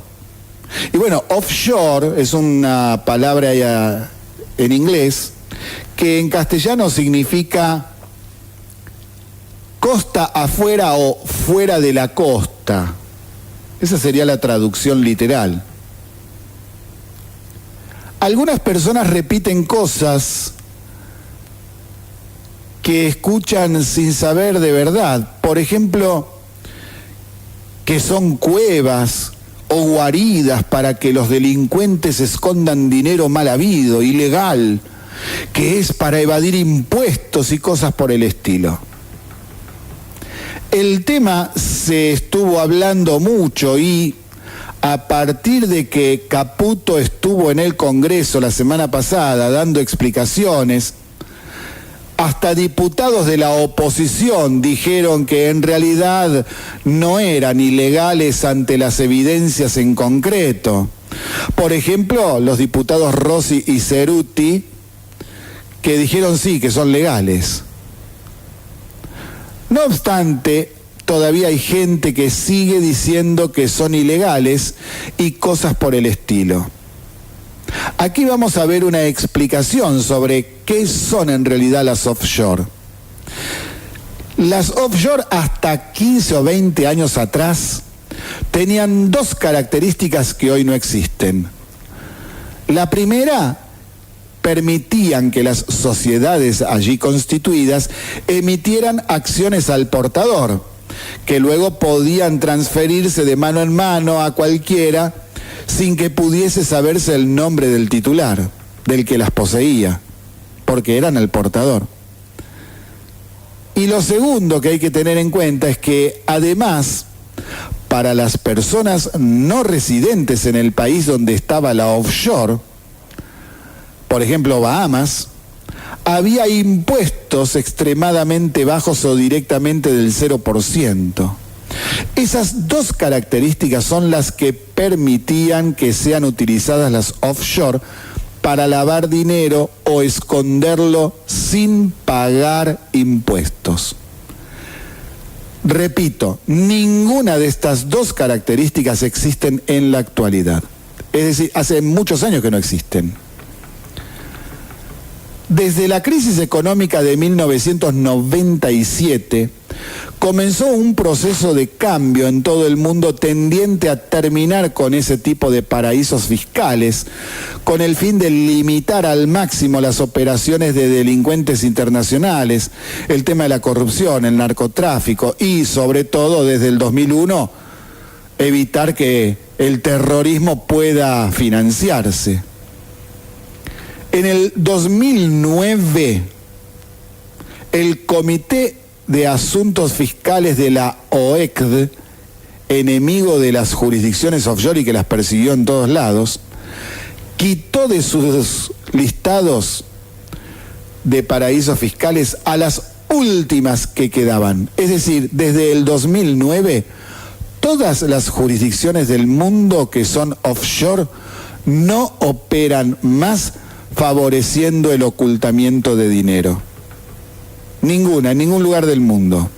Y bueno, offshore es una palabra en inglés que en castellano significa costa afuera o fuera de la costa. Esa sería la traducción literal. Algunas personas repiten cosas que escuchan sin saber de verdad. Por ejemplo, que son cuevas o guaridas para que los delincuentes escondan dinero mal habido, ilegal, que es para evadir impuestos y cosas por el estilo. El tema se estuvo hablando mucho y a partir de que Caputo estuvo en el Congreso la semana pasada dando explicaciones, hasta diputados de la oposición dijeron que en realidad no eran ilegales ante las evidencias en concreto, Por ejemplo, los diputados Rossi y Ceruti, que dijeron sí, que son legales. No obstante, todavía hay gente que sigue diciendo que son ilegales y cosas por el estilo. Aquí vamos a ver una explicación sobre qué son en realidad las offshore. Las offshore hasta 15 o 20 años atrás tenían dos características que hoy no existen. La primera, permitían que las sociedades allí constituidas emitieran acciones al portador, que luego podían transferirse de mano en mano a cualquiera sin que pudiese saberse el nombre del titular, del que las poseía, porque eran el portador. Y lo segundo que hay que tener en cuenta es que además, para las personas no residentes en el país donde estaba la offshore, por ejemplo Bahamas, había impuestos extremadamente bajos o directamente del 0%. Esas dos características son las que permitían que sean utilizadas las offshore para lavar dinero o esconderlo sin pagar impuestos. Repito, ninguna de estas dos características existen en la actualidad. Es decir, hace muchos años que no existen. Desde la crisis económica de 1997, comenzó un proceso de cambio en todo el mundo tendiente a terminar con ese tipo de paraísos fiscales, con el fin de limitar al máximo las operaciones de delincuentes internacionales, el tema de la corrupción, el narcotráfico y, sobre todo, desde el 2001, evitar que el terrorismo pueda financiarse. En el 2009, el Comité de Asuntos Fiscales de la OECD, enemigo de las jurisdicciones offshore y que las persiguió en todos lados, quitó de sus listados de paraísos fiscales a las últimas que quedaban. Es decir, desde el 2009, todas las jurisdicciones del mundo que son offshore no operan más favoreciendo el ocultamiento de dinero. Ninguna, en ningún lugar del mundo.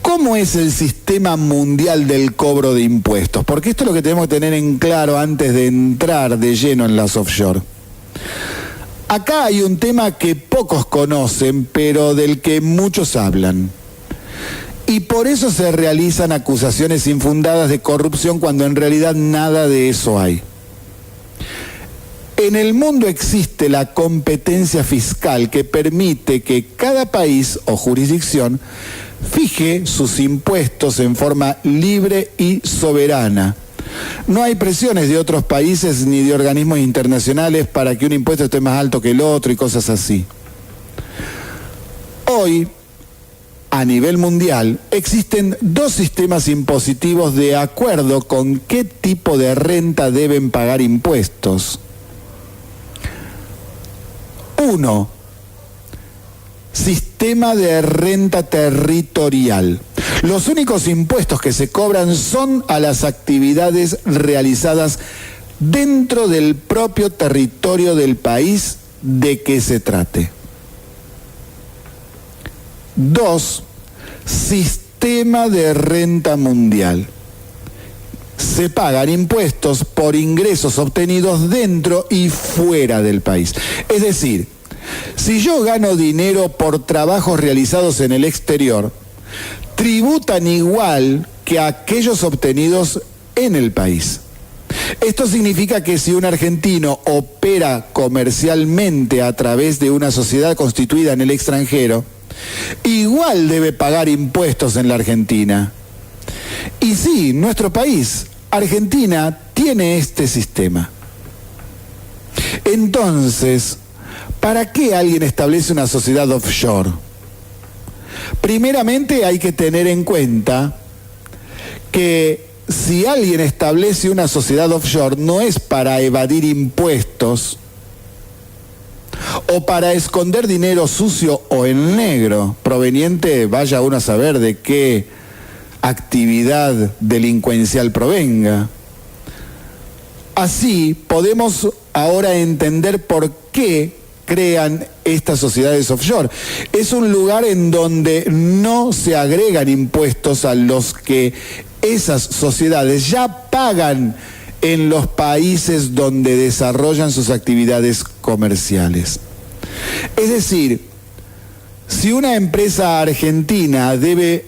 ¿Cómo es el sistema mundial del cobro de impuestos? Porque esto es lo que tenemos que tener en claro antes de entrar de lleno en las offshore. Acá hay un tema que pocos conocen, pero del que muchos hablan. Y por eso se realizan acusaciones infundadas de corrupción cuando en realidad nada de eso hay. En el mundo existe la competencia fiscal que permite que cada país o jurisdicción fije sus impuestos en forma libre y soberana. No hay presiones de otros países ni de organismos internacionales para que un impuesto esté más alto que el otro y cosas así. Hoy, a nivel mundial, existen dos sistemas impositivos de acuerdo con qué tipo de renta deben pagar impuestos. Uno, sistema de renta territorial. Los únicos impuestos que se cobran son a las actividades realizadas dentro del propio territorio del país de que se trate. Dos, sistema de renta mundial. Se pagan impuestos por ingresos obtenidos dentro y fuera del país. Es decir, si yo gano dinero por trabajos realizados en el exterior, tributan igual que aquellos obtenidos en el país. Esto significa que si un argentino opera comercialmente a través de una sociedad constituida en el extranjero, igual debe pagar impuestos en la Argentina. Y sí, nuestro país, Argentina, tiene este sistema. Entonces, ¿para qué alguien establece una sociedad offshore? Primeramente hay que tener en cuenta que si alguien establece una sociedad offshore no es para evadir impuestos o para esconder dinero sucio o en negro, proveniente, vaya uno a saber de qué actividad delincuencial provenga. Así podemos ahora entender por qué crean estas sociedades offshore. Es un lugar en donde no se agregan impuestos a los que esas sociedades ya pagan en los países donde desarrollan sus actividades comerciales. Es decir, si una empresa argentina debe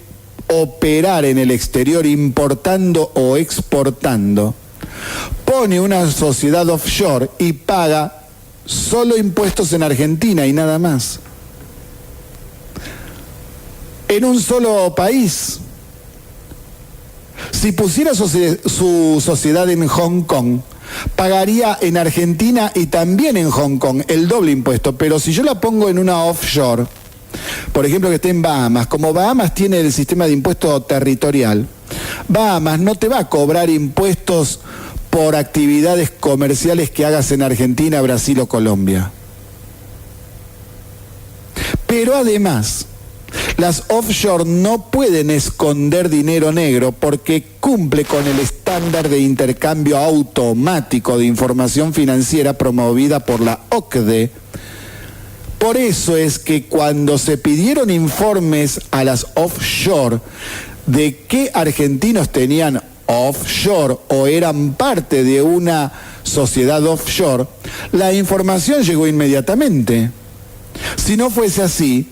operar en el exterior importando o exportando, pone una sociedad offshore y paga solo impuestos en Argentina y nada más. En un solo país. Si pusiera su sociedad en Hong Kong, pagaría en Argentina y también en Hong Kong el doble impuesto. Pero si yo la pongo en una offshore, por ejemplo que esté en Bahamas, como Bahamas tiene el sistema de impuesto territorial, Bahamas no te va a cobrar impuestos por actividades comerciales que hagas en Argentina, Brasil o Colombia. Pero además, las offshore no pueden esconder dinero negro porque cumple con el estándar de intercambio automático de información financiera promovida por la OCDE. Por eso es que cuando se pidieron informes a las offshore de qué argentinos tenían offshore o eran parte de una sociedad offshore, la información llegó inmediatamente. Si no fuese así,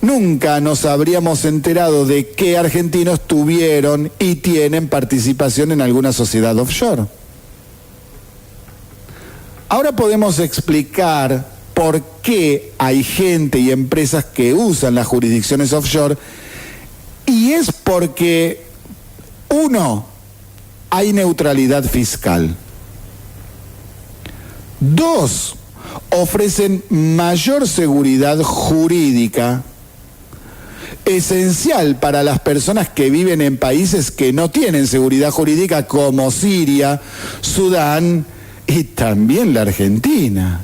nunca nos habríamos enterado de qué argentinos tuvieron y tienen participación en alguna sociedad offshore. Ahora podemos explicar por qué hay gente y empresas que usan las jurisdicciones offshore, y es porque, uno, hay neutralidad fiscal. Dos, ofrecen mayor seguridad jurídica, esencial para las personas que viven en países que no tienen seguridad jurídica, como Siria, Sudán y también la Argentina.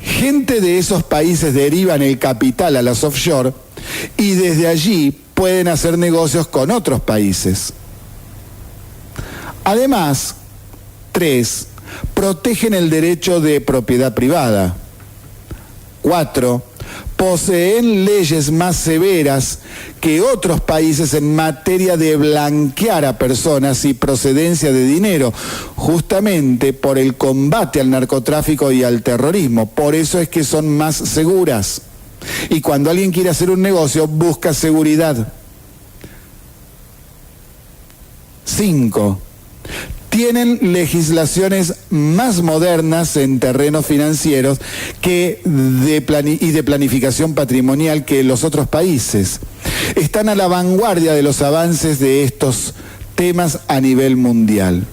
Gente de esos países derivan el capital a las offshore y desde allí pueden hacer negocios con otros países. Además, 3, protegen el derecho de propiedad privada. 4, poseen leyes más severas que otros países en materia de blanquear a personas y procedencia de dinero, justamente por el combate al narcotráfico y al terrorismo. Por eso es que son más seguras. Y cuando alguien quiere hacer un negocio, busca seguridad. 5. Tienen legislaciones más modernas en terrenos financieros y de planificación patrimonial que los otros países. Están a la vanguardia de los avances de estos temas a nivel mundial.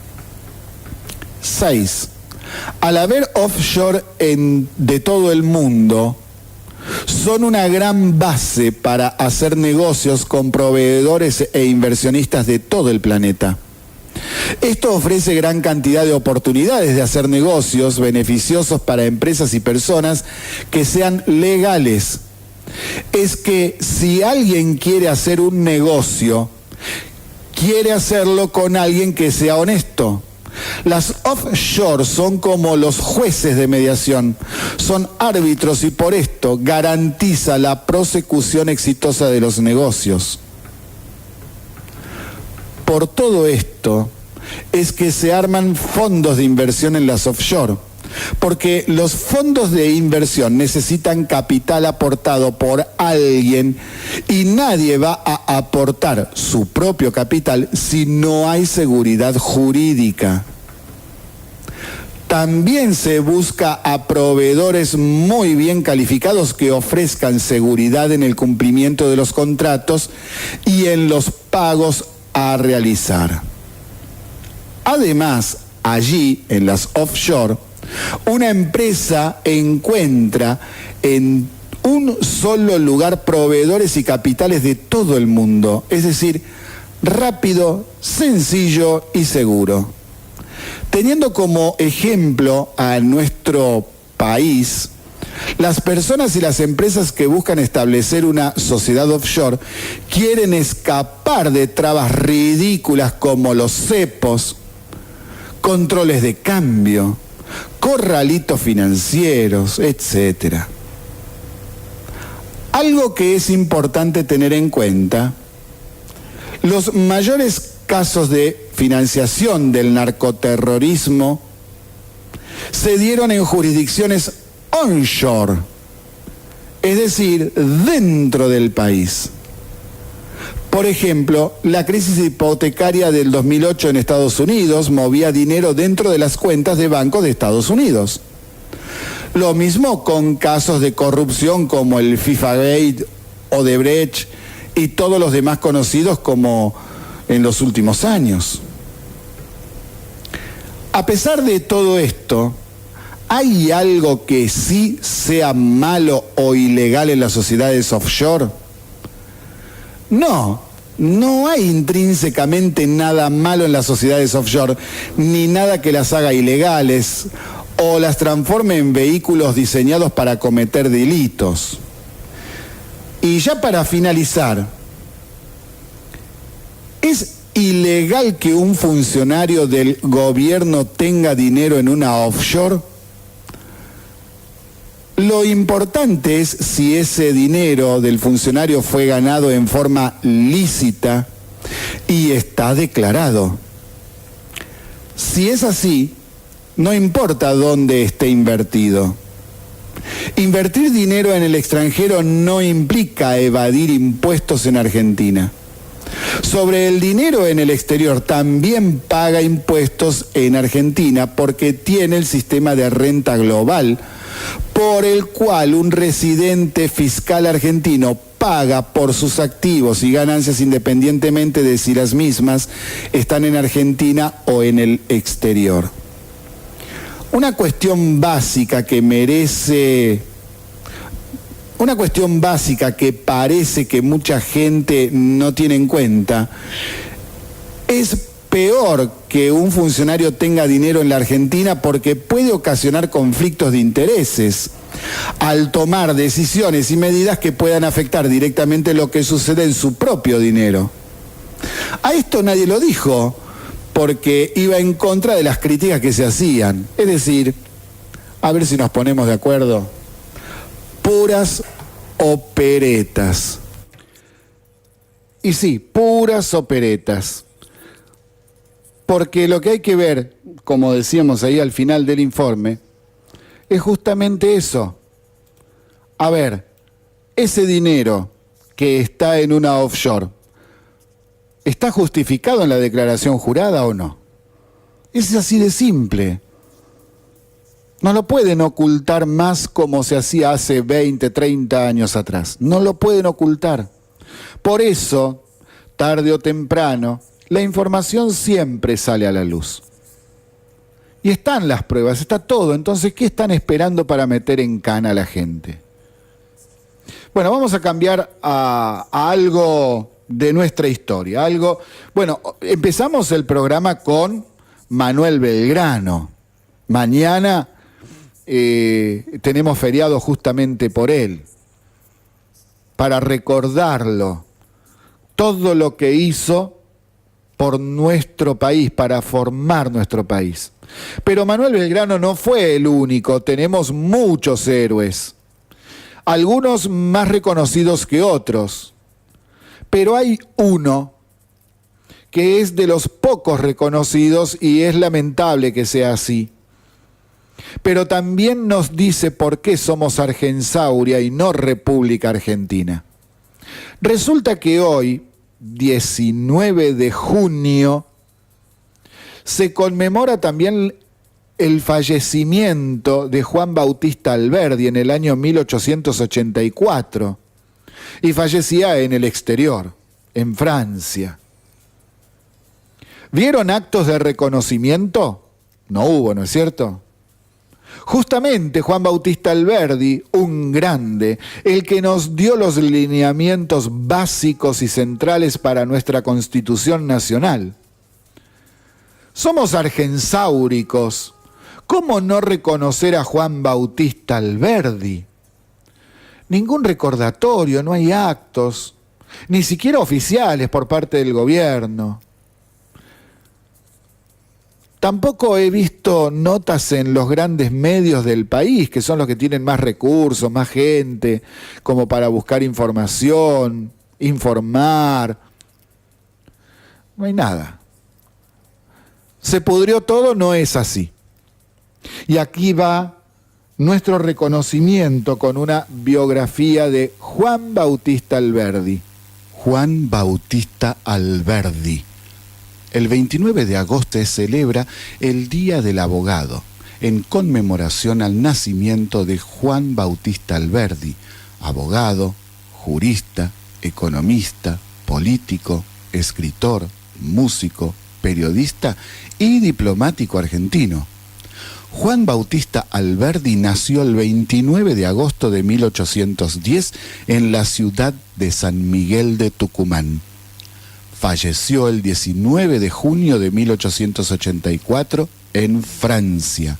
6. Al haber offshore de todo el mundo, son una gran base para hacer negocios con proveedores e inversionistas de todo el planeta. Esto ofrece gran cantidad de oportunidades de hacer negocios beneficiosos para empresas y personas que sean legales. Es que si alguien quiere hacer un negocio, quiere hacerlo con alguien que sea honesto. Las offshore son como los jueces de mediación, son árbitros y por esto garantiza la prosecución exitosa de los negocios. Por todo esto es que se arman fondos de inversión en las offshore, porque los fondos de inversión necesitan capital aportado por alguien y nadie va a aportar su propio capital si no hay seguridad jurídica. También se busca a proveedores muy bien calificados que ofrezcan seguridad en el cumplimiento de los contratos y en los pagos a realizar. Además, allí, en las offshore, una empresa encuentra en un solo lugar proveedores y capitales de todo el mundo, es decir, rápido, sencillo y seguro. Teniendo como ejemplo a nuestro país, las personas y las empresas que buscan establecer una sociedad offshore quieren escapar de trabas ridículas como los cepos, controles de cambio, corralitos financieros, etc. Algo que es importante tener en cuenta: los mayores casos de financiación del narcoterrorismo se dieron en jurisdicciones onshore, es decir, dentro del país. Por ejemplo, la crisis hipotecaria del 2008 en Estados Unidos movía dinero dentro de las cuentas de bancos de Estados Unidos. Lo mismo con casos de corrupción como el FIFA-Gate, Odebrecht y todos los demás conocidos como en los últimos años. A pesar de todo esto, ¿hay algo que sí sea malo o ilegal en las sociedades offshore? No hay intrínsecamente nada malo en las sociedades offshore, ni nada que las haga ilegales o las transforme en vehículos diseñados para cometer delitos. Y ya para finalizar, ¿es ilegal que un funcionario del gobierno tenga dinero en una offshore? Lo importante es si ese dinero del funcionario fue ganado en forma lícita y está declarado. Si es así, no importa dónde esté invertido. Invertir dinero en el extranjero no implica evadir impuestos en Argentina. Sobre el dinero en el exterior también paga impuestos en Argentina porque tiene el sistema de renta global, por el cual un residente fiscal argentino paga por sus activos y ganancias independientemente de si las mismas están en Argentina o en el exterior. Una cuestión básica que parece que mucha gente no tiene en cuenta: es peor que un funcionario tenga dinero en la Argentina porque puede ocasionar conflictos de intereses al tomar decisiones y medidas que puedan afectar directamente lo que sucede en su propio dinero. A esto nadie lo dijo porque iba en contra de las críticas que se hacían. Es decir, a ver si nos ponemos de acuerdo, puras operetas. Y sí, puras operetas. Porque lo que hay que ver, como decíamos ahí al final del informe, es justamente eso. A ver, ese dinero que está en una offshore, ¿está justificado en la declaración jurada o no? Es así de simple. No lo pueden ocultar más como se hacía hace 20, 30 años atrás. No lo pueden ocultar. Por eso, tarde o temprano, la información siempre sale a la luz. Y están las pruebas, está todo. Entonces, ¿qué están esperando para meter en cana a la gente? Bueno, vamos a cambiar a algo de nuestra historia. Empezamos el programa con Manuel Belgrano. Mañana tenemos feriado justamente por él, para recordarlo, todo lo que hizo por nuestro país, para formar nuestro país. Pero Manuel Belgrano no fue el único, tenemos muchos héroes, algunos más reconocidos que otros, pero hay uno que es de los pocos reconocidos y es lamentable que sea así. Pero también nos dice por qué somos Argensauria y no República Argentina. Resulta que hoy, 19 de junio, se conmemora también el fallecimiento de Juan Bautista Alberdi en el año 1884, y fallecía en el exterior, en Francia. ¿Vieron actos de reconocimiento? No hubo, ¿no es cierto? Justamente Juan Bautista Alberdi, un grande, el que nos dio los lineamientos básicos y centrales para nuestra Constitución Nacional. Somos argensáuricos. ¿Cómo no reconocer a Juan Bautista Alberdi? Ningún recordatorio, no hay actos, ni siquiera oficiales por parte del gobierno. Tampoco he visto notas en los grandes medios del país, que son los que tienen más recursos, más gente, como para buscar información, informar. No hay nada. Se pudrió todo, no es así. Y aquí va nuestro reconocimiento con una biografía de Juan Bautista Alberdi. Juan Bautista Alberdi. El 29 de agosto se celebra el Día del Abogado, en conmemoración al nacimiento de Juan Bautista Alberdi, abogado, jurista, economista, político, escritor, músico, periodista y diplomático argentino. Juan Bautista Alberdi nació el 29 de agosto de 1810 en la ciudad de San Miguel de Tucumán. Falleció el 19 de junio de 1884 en Francia.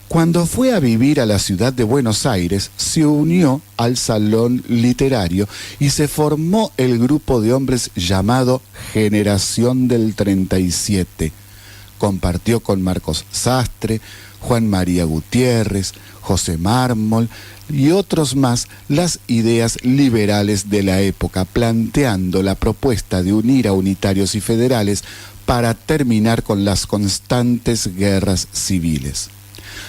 Cuando fue a vivir a la ciudad de Buenos Aires, se unió al Salón Literario y se formó el grupo de hombres llamado Generación del 37. Compartió con Marcos Sastre, Juan María Gutiérrez, José Mármol y otros más las ideas liberales de la época, planteando la propuesta de unir a unitarios y federales para terminar con las constantes guerras civiles.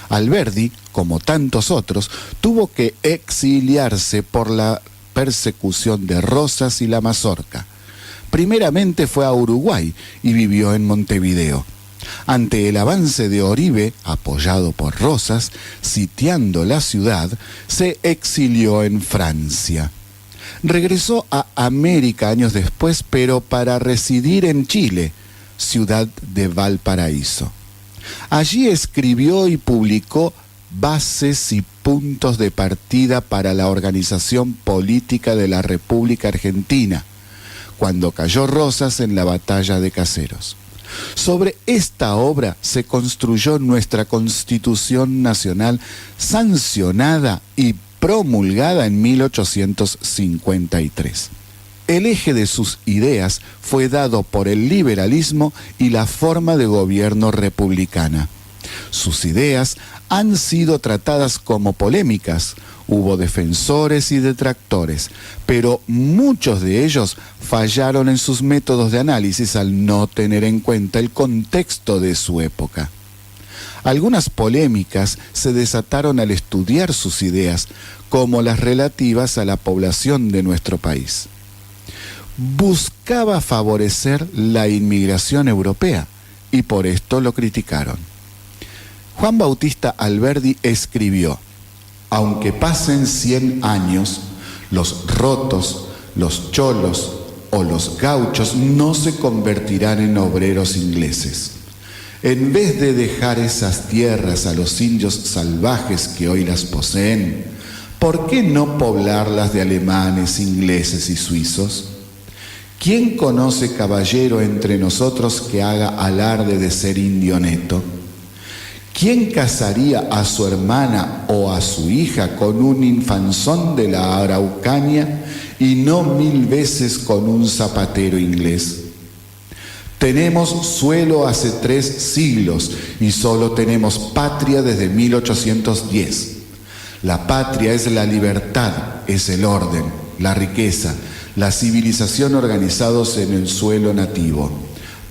Alberdi, como tantos otros, tuvo que exiliarse por la persecución de Rosas y la Mazorca. Primeramente fue a Uruguay y vivió en Montevideo. Ante el avance de Oribe, apoyado por Rosas, sitiando la ciudad, se exilió en Francia. Regresó a América años después, pero para residir en Chile, ciudad de Valparaíso. Allí escribió y publicó Bases y puntos de partida para la organización política de la República Argentina, cuando cayó Rosas en la batalla de Caseros. Sobre esta obra se construyó nuestra Constitución Nacional, sancionada y promulgada en 1853. El eje de sus ideas fue dado por el liberalismo y la forma de gobierno republicana. Sus ideas han sido tratadas como polémicas. Hubo defensores y detractores, pero muchos de ellos fallaron en sus métodos de análisis al no tener en cuenta el contexto de su época. Algunas polémicas se desataron al estudiar sus ideas, como las relativas a la población de nuestro país. Buscaba favorecer la inmigración europea y por esto lo criticaron. Juan Bautista Alberdi escribió: aunque pasen 100 años, los rotos, los cholos o los gauchos no se convertirán en obreros ingleses. En vez de dejar esas tierras a los indios salvajes que hoy las poseen, ¿por qué no poblarlas de alemanes, ingleses y suizos? ¿Quién conoce caballero entre nosotros que haga alarde de ser indio neto? ¿Quién casaría a su hermana o a su hija con un infanzón de la Araucanía y no 1000 veces con un zapatero inglés? Tenemos suelo hace 3 siglos y solo tenemos patria desde 1810. La patria es la libertad, es el orden, la riqueza, la civilización organizados en el suelo nativo,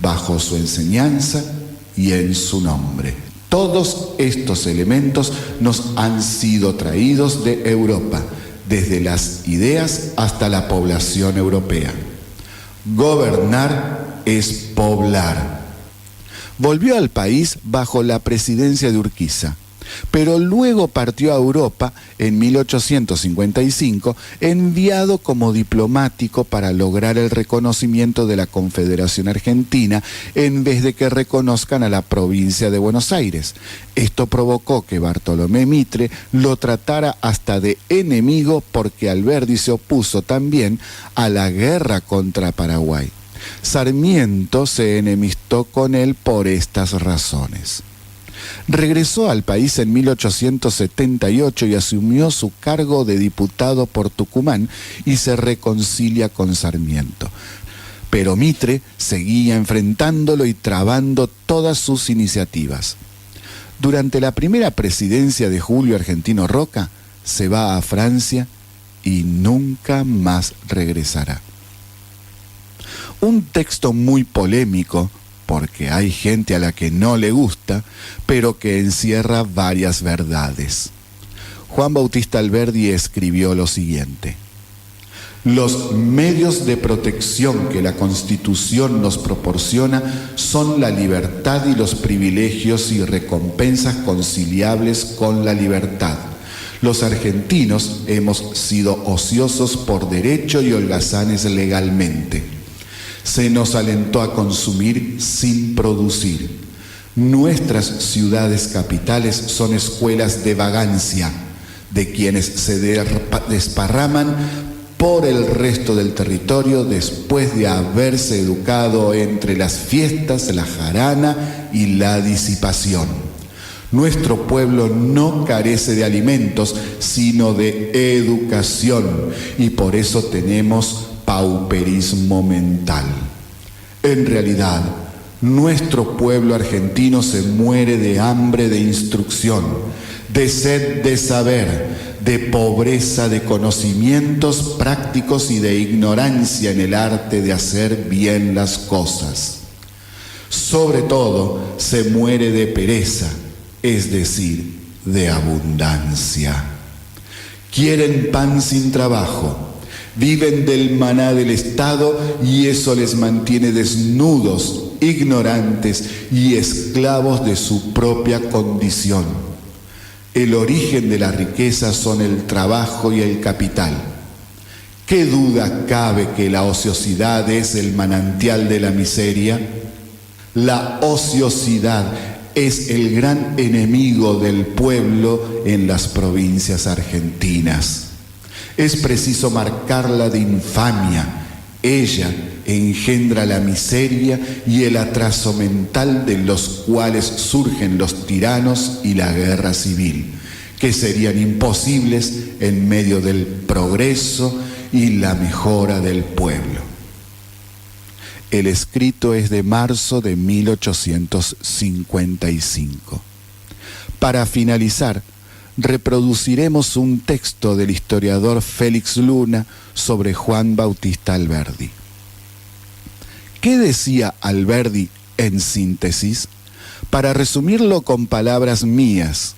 bajo su enseñanza y en su nombre. Todos estos elementos nos han sido traídos de Europa, desde las ideas hasta la población europea. Gobernar es poblar. Volvió al país bajo la presidencia de Urquiza, pero luego partió a Europa en 1855, enviado como diplomático para lograr el reconocimiento de la Confederación Argentina en vez de que reconozcan a la provincia de Buenos Aires. Esto provocó que Bartolomé Mitre lo tratara hasta de enemigo porque Alberdi se opuso también a la guerra contra Paraguay. Sarmiento se enemistó con él por estas razones. Regresó al país en 1878 y asumió su cargo de diputado por Tucumán y se reconcilia con Sarmiento. pero Mitre seguía enfrentándolo y trabando todas sus iniciativas. Durante la primera presidencia de Julio Argentino Roca, se va a Francia y nunca más regresará. Un texto muy polémico, porque hay gente a la que no le gusta, pero que encierra varias verdades. Juan Bautista Alberdi escribió lo siguiente: los medios de protección que la Constitución nos proporciona son la libertad y los privilegios y recompensas conciliables con la libertad. Los argentinos hemos sido ociosos por derecho y holgazanes legalmente. Se nos alentó a consumir sin producir. Nuestras ciudades capitales son escuelas de vagancia, de quienes se desparraman por el resto del territorio después de haberse educado entre las fiestas, la jarana y la disipación. Nuestro pueblo no carece de alimentos, sino de educación, y por eso tenemos pauperismo mental. En realidad, nuestro pueblo argentino se muere de hambre de instrucción, de sed de saber, de pobreza de conocimientos prácticos y de ignorancia en el arte de hacer bien las cosas. Sobre todo, se muere de pereza, es decir, de abundancia. Quieren pan sin trabajo, viven del maná del Estado y eso les mantiene desnudos, ignorantes y esclavos de su propia condición. El origen de la riqueza son el trabajo y el capital. ¿Qué duda cabe que la ociosidad es el manantial de la miseria? La ociosidad es el gran enemigo del pueblo en las provincias argentinas. Es preciso marcarla de infamia. Ella engendra la miseria y el atraso mental de los cuales surgen los tiranos y la guerra civil, que serían imposibles en medio del progreso y la mejora del pueblo. El escrito es de marzo de 1855. Para finalizar, reproduciremos un texto del historiador Félix Luna sobre Juan Bautista Alberdi. ¿Qué decía Alberdi en síntesis? Para resumirlo con palabras mías,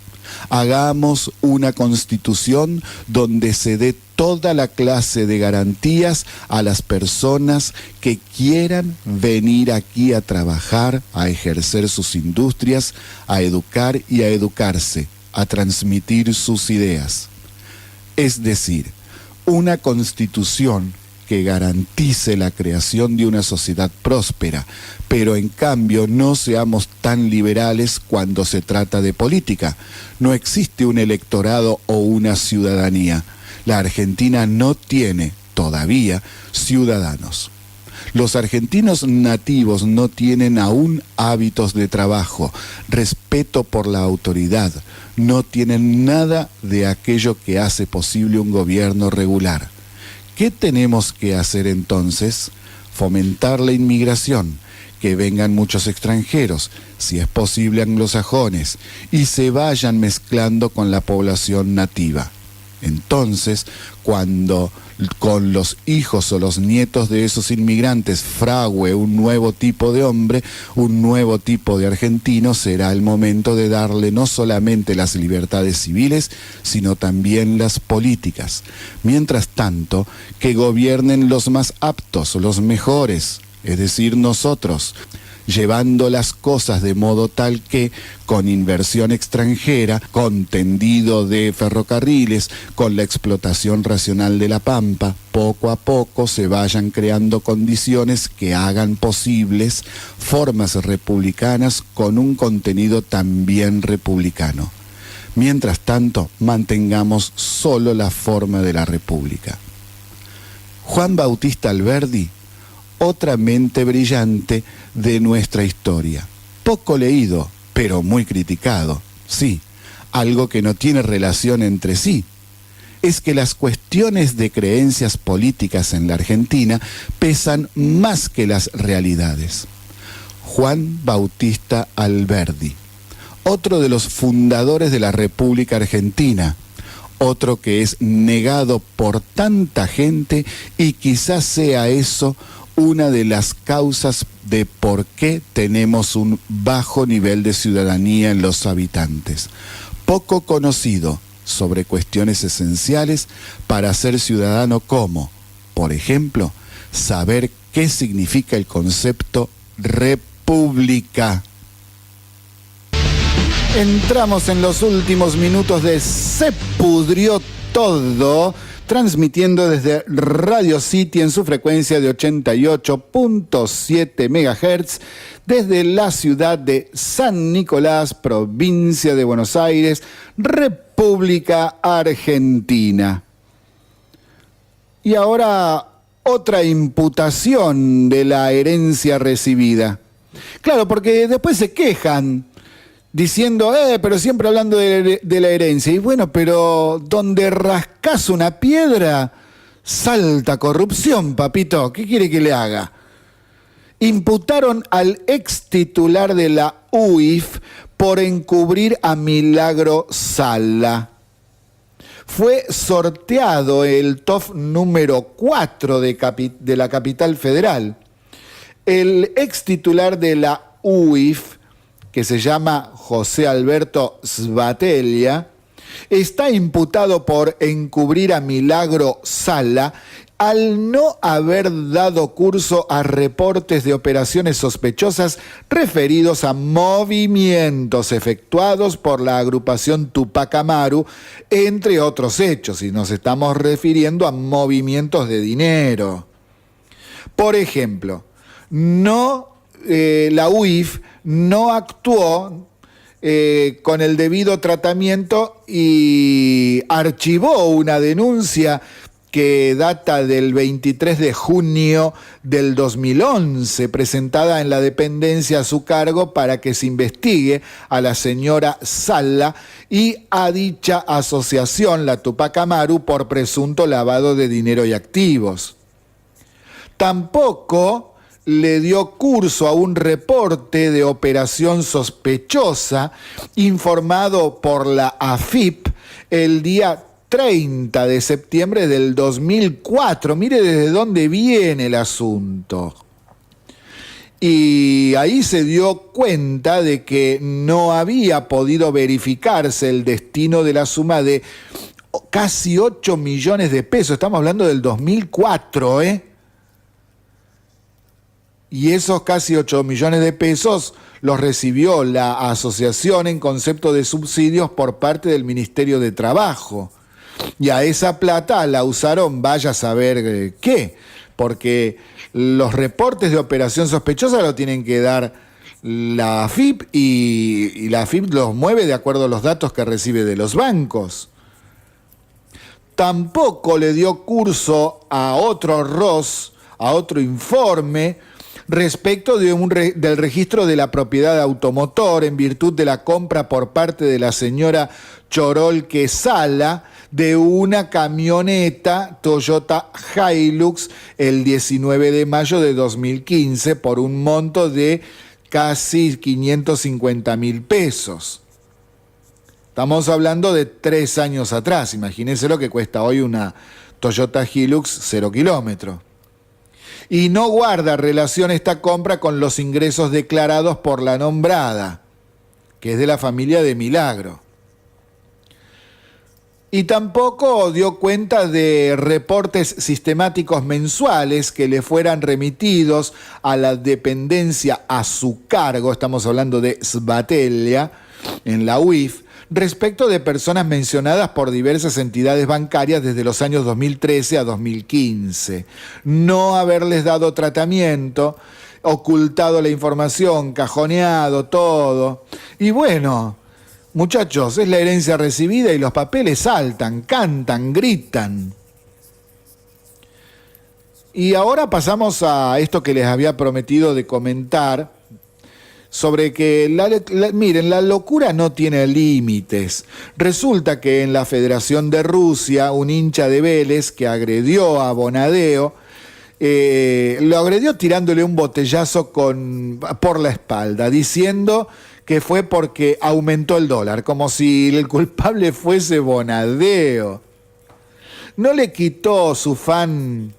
hagamos una constitución donde se dé toda la clase de garantías a las personas que quieran venir aquí a trabajar, a ejercer sus industrias, a educar y a educarse, a transmitir sus ideas. Es decir, una constitución que garantice la creación de una sociedad próspera, pero en cambio no seamos tan liberales cuando se trata de política. No existe un electorado o una ciudadanía. La Argentina no tiene todavía ciudadanos. Los argentinos nativos no tienen aún hábitos de trabajo, respeto por la autoridad, no tienen nada de aquello que hace posible un gobierno regular. ¿Qué tenemos que hacer entonces? Fomentar la inmigración, que vengan muchos extranjeros, si es posible anglosajones, y se vayan mezclando con la población nativa. Entonces, cuando con los hijos o los nietos de esos inmigrantes frague un nuevo tipo de hombre, un nuevo tipo de argentino, será el momento de darle no solamente las libertades civiles, sino también las políticas. Mientras tanto, que gobiernen los más aptos, los mejores, es decir, nosotros, llevando las cosas de modo tal que, con inversión extranjera, con tendido de ferrocarriles, con la explotación racional de la pampa, poco a poco se vayan creando condiciones que hagan posibles formas republicanas con un contenido también republicano. Mientras tanto, mantengamos solo la forma de la república. Juan Bautista Alberdi, otra mente brillante de nuestra historia. Poco leído, pero muy criticado. Sí, algo que no tiene relación entre sí. es que las cuestiones de creencias políticas en la Argentina pesan más que las realidades. Juan Bautista Alberdi, otro de los fundadores de la República Argentina, otro que es negado por tanta gente y quizás sea eso una de las causas de por qué tenemos un bajo nivel de ciudadanía en los habitantes. Poco conocido sobre cuestiones esenciales para ser ciudadano como, por ejemplo, saber qué significa el concepto república. Entramos en los últimos minutos de Se Pudrió Todo, transmitiendo desde Radio City en su frecuencia de 88.7 MHz, desde la ciudad de San Nicolás, provincia de Buenos Aires, República Argentina. Y ahora otra imputación de la herencia recibida. Claro, porque después se quejan diciendo, pero siempre hablando de la herencia. Y bueno, pero donde rascas una piedra, salta corrupción, papito. ¿Qué quiere que le haga? Imputaron al ex titular de la UIF por encubrir a Milagro Sala. Fue sorteado el TOF número 4 de la capital federal. El ex titular de la UIF, que se llama José Alberto Svatella, está imputado por encubrir a Milagro Sala al no haber dado curso a reportes de operaciones sospechosas referidos a movimientos efectuados por la agrupación Tupac Amaru, entre otros hechos, y nos estamos refiriendo a movimientos de dinero. Por ejemplo, la UIF no actuó con el debido tratamiento y archivó una denuncia que data del 23 de junio del 2011, presentada en la dependencia a su cargo para que se investigue a la señora Sala y a dicha asociación, la Tupac Amaru, por presunto lavado de dinero y activos. Tampoco le dio curso a un reporte de operación sospechosa informado por la AFIP el día 30 de septiembre del 2004. Mire desde dónde viene el asunto. Y ahí se dio cuenta de que no había podido verificarse el destino de la suma de casi 8 millones de pesos. Estamos hablando del 2004, Y esos casi 8 millones de pesos los recibió la asociación en concepto de subsidios por parte del Ministerio de Trabajo. Y a esa plata la usaron, vaya a saber qué, porque los reportes de operación sospechosa lo tienen que dar la AFIP y la AFIP los mueve de acuerdo a los datos que recibe de los bancos. Tampoco le dio curso a otro ROS, a otro informe, respecto del registro de la propiedad automotor en virtud de la compra por parte de la señora Chorolque Sala de una camioneta Toyota Hilux el 19 de mayo de 2015 por un monto de casi 550.000 pesos. Estamos hablando de 3 años atrás. Imagínense lo que cuesta hoy una Toyota Hilux 0 kilómetros. Y no guarda relación esta compra con los ingresos declarados por la nombrada, que es de la familia de Milagro. Y tampoco dio cuenta de reportes sistemáticos mensuales que le fueran remitidos a la dependencia a su cargo, estamos hablando de Svatella, en la UIF, respecto de personas mencionadas por diversas entidades bancarias desde los años 2013 a 2015. No haberles dado tratamiento, ocultado la información, cajoneado todo. Y bueno, muchachos, es la herencia recibida y los papeles saltan, cantan, gritan. Y ahora pasamos a esto que les había prometido de comentar sobre que, miren, la locura no tiene límites. Resulta que en la Federación de Rusia, un hincha de Vélez que agredió a Bonadeo, lo agredió tirándole un botellazo por la espalda, diciendo que fue porque aumentó el dólar, como si el culpable fuese Bonadeo. No le quitó su fan,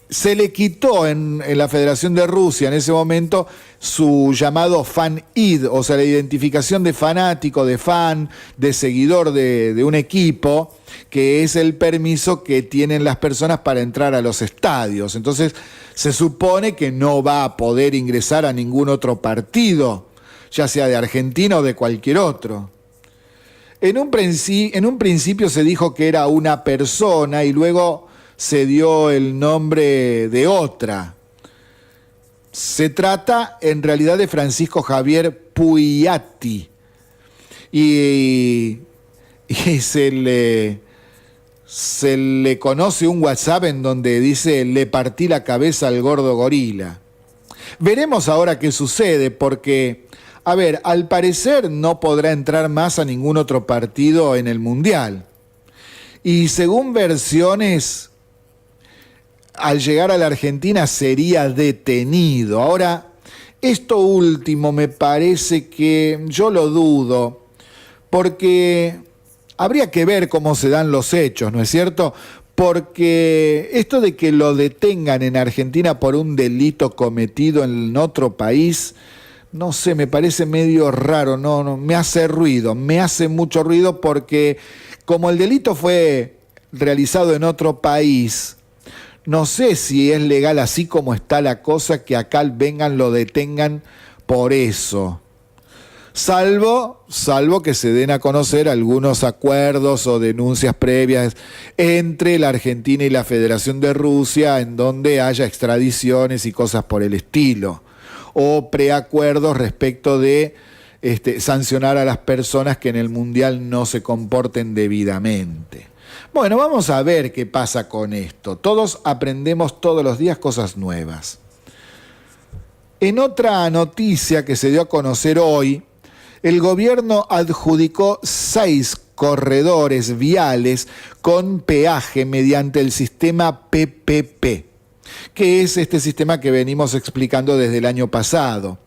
se le quitó en la Federación de Rusia en ese momento su llamado fan-id, o sea, la identificación de fanático, de fan, de seguidor de un equipo, que es el permiso que tienen las personas para entrar a los estadios. Entonces, se supone que no va a poder ingresar a ningún otro partido, ya sea de Argentina o de cualquier otro. En un principio se dijo que era una persona y luego se dio el nombre de otra. Se trata en realidad de Francisco Javier Pugliatti y se le conoce un WhatsApp en donde dice: le partí la cabeza al gordo gorila. Veremos ahora qué sucede porque, a ver, al parecer no podrá entrar más a ningún otro partido en el Mundial. Y según versiones, al llegar a la Argentina sería detenido. Ahora, esto último me parece que yo lo dudo, porque habría que ver cómo se dan los hechos, ¿no es cierto? Porque esto de que lo detengan en Argentina por un delito cometido en otro país, no sé, me parece medio raro, no, me hace ruido, me hace mucho ruido porque como el delito fue realizado en otro país, no sé si es legal así como está la cosa que acá vengan, lo detengan por eso. Salvo que se den a conocer algunos acuerdos o denuncias previas entre la Argentina y la Federación de Rusia en donde haya extradiciones y cosas por el estilo, o preacuerdos respecto de sancionar a las personas que en el Mundial no se comporten debidamente. Bueno, vamos a ver qué pasa con esto. Todos aprendemos todos los días cosas nuevas. En otra noticia que se dio a conocer hoy, el gobierno adjudicó 6 corredores viales con peaje mediante el sistema PPP, que es este sistema que venimos explicando desde el año pasado,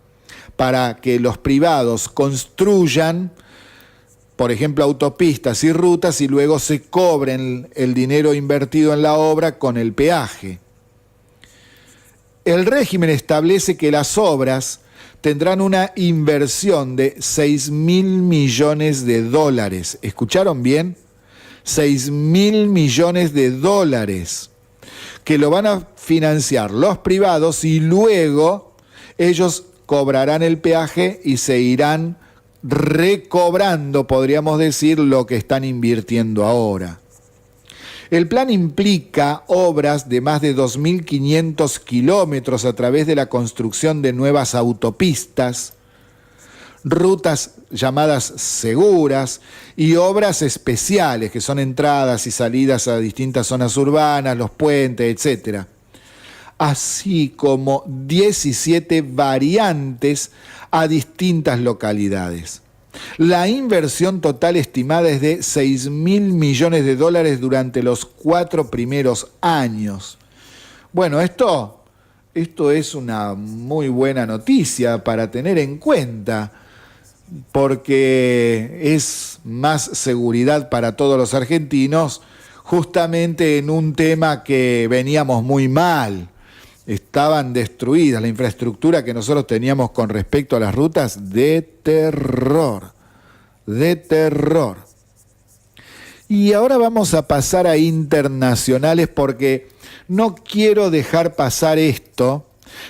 para que los privados construyan, por ejemplo, autopistas y rutas y luego se cobren el dinero invertido en la obra con el peaje. El régimen establece que las obras tendrán una inversión de $6.000 millones. ¿Escucharon bien? $6.000 millones, que lo van a financiar los privados y luego ellos cobrarán el peaje y se irán recobrando, podríamos decir, lo que están invirtiendo ahora. El plan implica obras de más de 2.500 kilómetros a través de la construcción de nuevas autopistas, rutas llamadas seguras y obras especiales, que son entradas y salidas a distintas zonas urbanas, los puentes, etc. Así como 17 variantes a distintas localidades. La inversión total estimada es de $6.000 millones durante los 4 primeros años. Bueno, esto es una muy buena noticia para tener en cuenta, porque es más seguridad para todos los argentinos, justamente en un tema que veníamos muy mal. Estaban destruidas la infraestructura que nosotros teníamos con respecto a las rutas, de terror. Y ahora vamos a pasar a internacionales porque no quiero dejar pasar esto,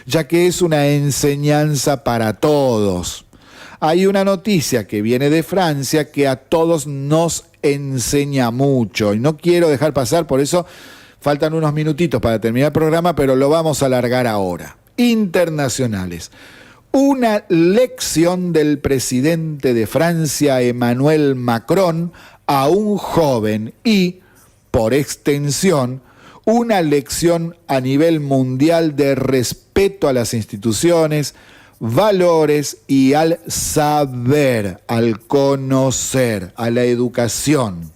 ya que es una enseñanza para todos. Hay una noticia que viene de Francia que a todos nos enseña mucho y no quiero dejar pasar, por eso faltan unos minutitos para terminar el programa, pero lo vamos a alargar ahora. Internacionales. Una lección del presidente de Francia, Emmanuel Macron, a un joven y, por extensión, una lección a nivel mundial de respeto a las instituciones, valores y al saber, al conocer, a la educación.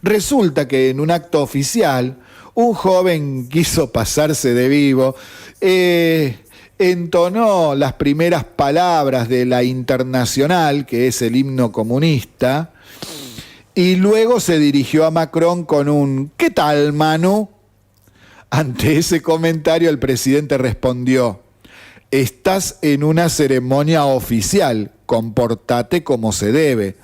Resulta que en un acto oficial, un joven quiso pasarse de vivo, entonó las primeras palabras de la Internacional, que es el himno comunista, y luego se dirigió a Macron con un ¿qué tal, Manu? Ante ese comentario el presidente respondió: estás en una ceremonia oficial, comportate como se debe.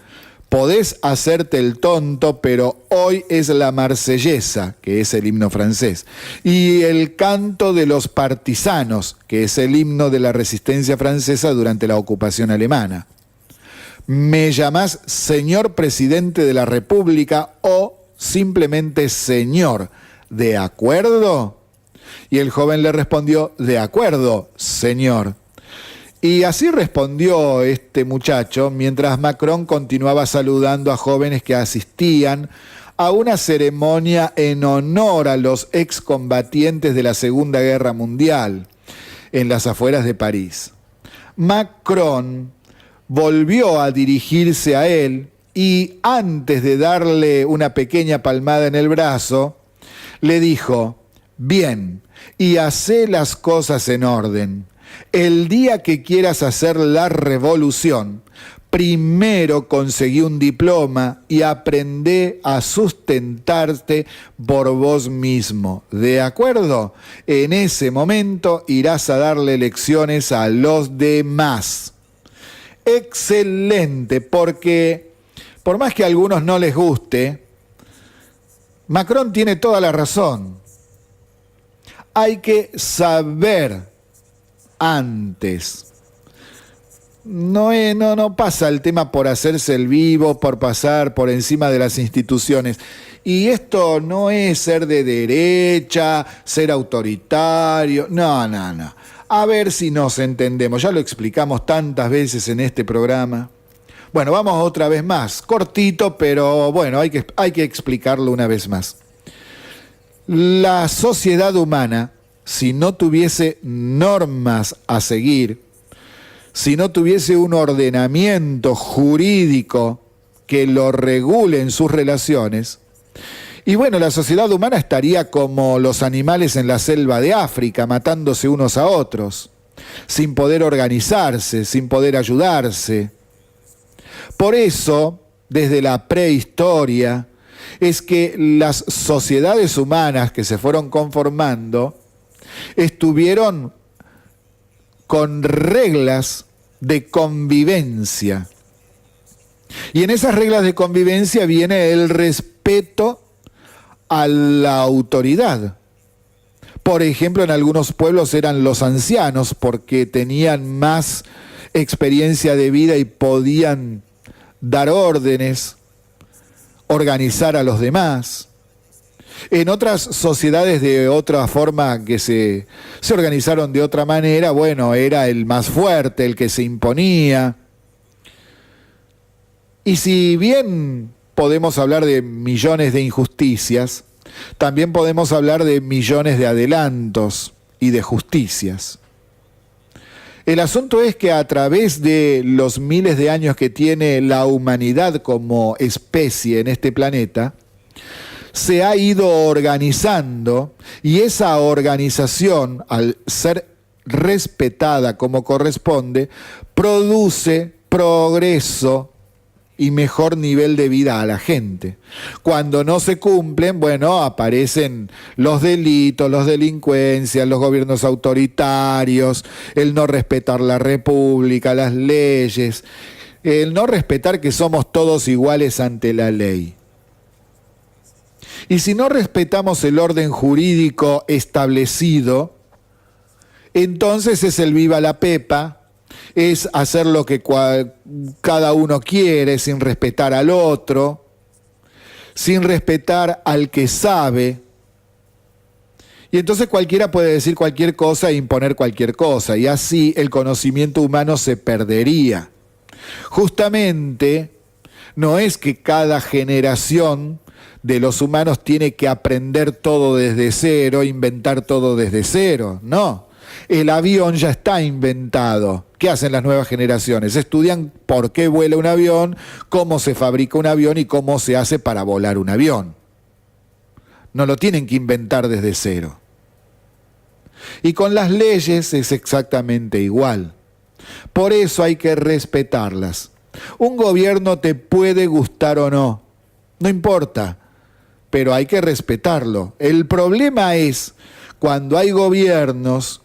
Podés hacerte el tonto, pero hoy es la Marsellesa, que es el himno francés, y el canto de los partisanos, que es el himno de la resistencia francesa durante la ocupación alemana. ¿Me llamás señor presidente de la República o simplemente señor? ¿De acuerdo? Y el joven le respondió: de acuerdo, señor. Y así respondió este muchacho mientras Macron continuaba saludando a jóvenes que asistían a una ceremonia en honor a los excombatientes de la Segunda Guerra Mundial en las afueras de París. Macron volvió a dirigirse a él y antes de darle una pequeña palmada en el brazo, le dijo: bien, y hacé las cosas en orden. El día que quieras hacer la revolución, primero conseguí un diploma y aprendé a sustentarte por vos mismo. ¿De acuerdo? En ese momento irás a darle lecciones a los demás. Excelente, porque por más que a algunos no les guste, Macron tiene toda la razón. Hay que saber antes. No pasa el tema por hacerse el vivo, por pasar por encima de las instituciones. Y esto no es ser de derecha, ser autoritario. No. A ver si nos entendemos. Ya lo explicamos tantas veces en este programa. Bueno, vamos otra vez más. Cortito, pero bueno, hay que explicarlo una vez más. La sociedad humana, si no tuviese normas a seguir, si no tuviese un ordenamiento jurídico que lo regule en sus relaciones, y bueno, la sociedad humana estaría como los animales en la selva de África, matándose unos a otros, sin poder organizarse, sin poder ayudarse. Por eso, desde la prehistoria, es que las sociedades humanas que se fueron conformando estuvieron con reglas de convivencia. Y en esas reglas de convivencia viene el respeto a la autoridad. Por ejemplo, en algunos pueblos eran los ancianos porque tenían más experiencia de vida y podían dar órdenes, organizar a los demás. En otras sociedades de otra forma que se organizaron de otra manera, bueno, era el más fuerte, el que se imponía. Y si bien podemos hablar de millones de injusticias, también podemos hablar de millones de adelantos y de justicias. El asunto es que a través de los miles de años que tiene la humanidad como especie en este planeta, se ha ido organizando y esa organización, al ser respetada como corresponde, produce progreso y mejor nivel de vida a la gente. Cuando no se cumplen, bueno, aparecen los delitos, las delincuencias, los gobiernos autoritarios, el no respetar la república, las leyes, el no respetar que somos todos iguales ante la ley. Y si no respetamos el orden jurídico establecido, entonces es el viva la pepa, es hacer lo que cada uno quiere sin respetar al otro, sin respetar al que sabe. Y entonces cualquiera puede decir cualquier cosa e imponer cualquier cosa, y así el conocimiento humano se perdería. Justamente, no es que cada generación de los humanos tiene que aprender todo desde cero, inventar todo desde cero, no. El avión ya está inventado. ¿Qué hacen las nuevas generaciones? Estudian por qué vuela un avión, cómo se fabrica un avión y cómo se hace para volar un avión. No lo tienen que inventar desde cero. Y con las leyes es exactamente igual. Por eso hay que respetarlas. Un gobierno te puede gustar o no, no importa, pero hay que respetarlo. El problema es cuando hay gobiernos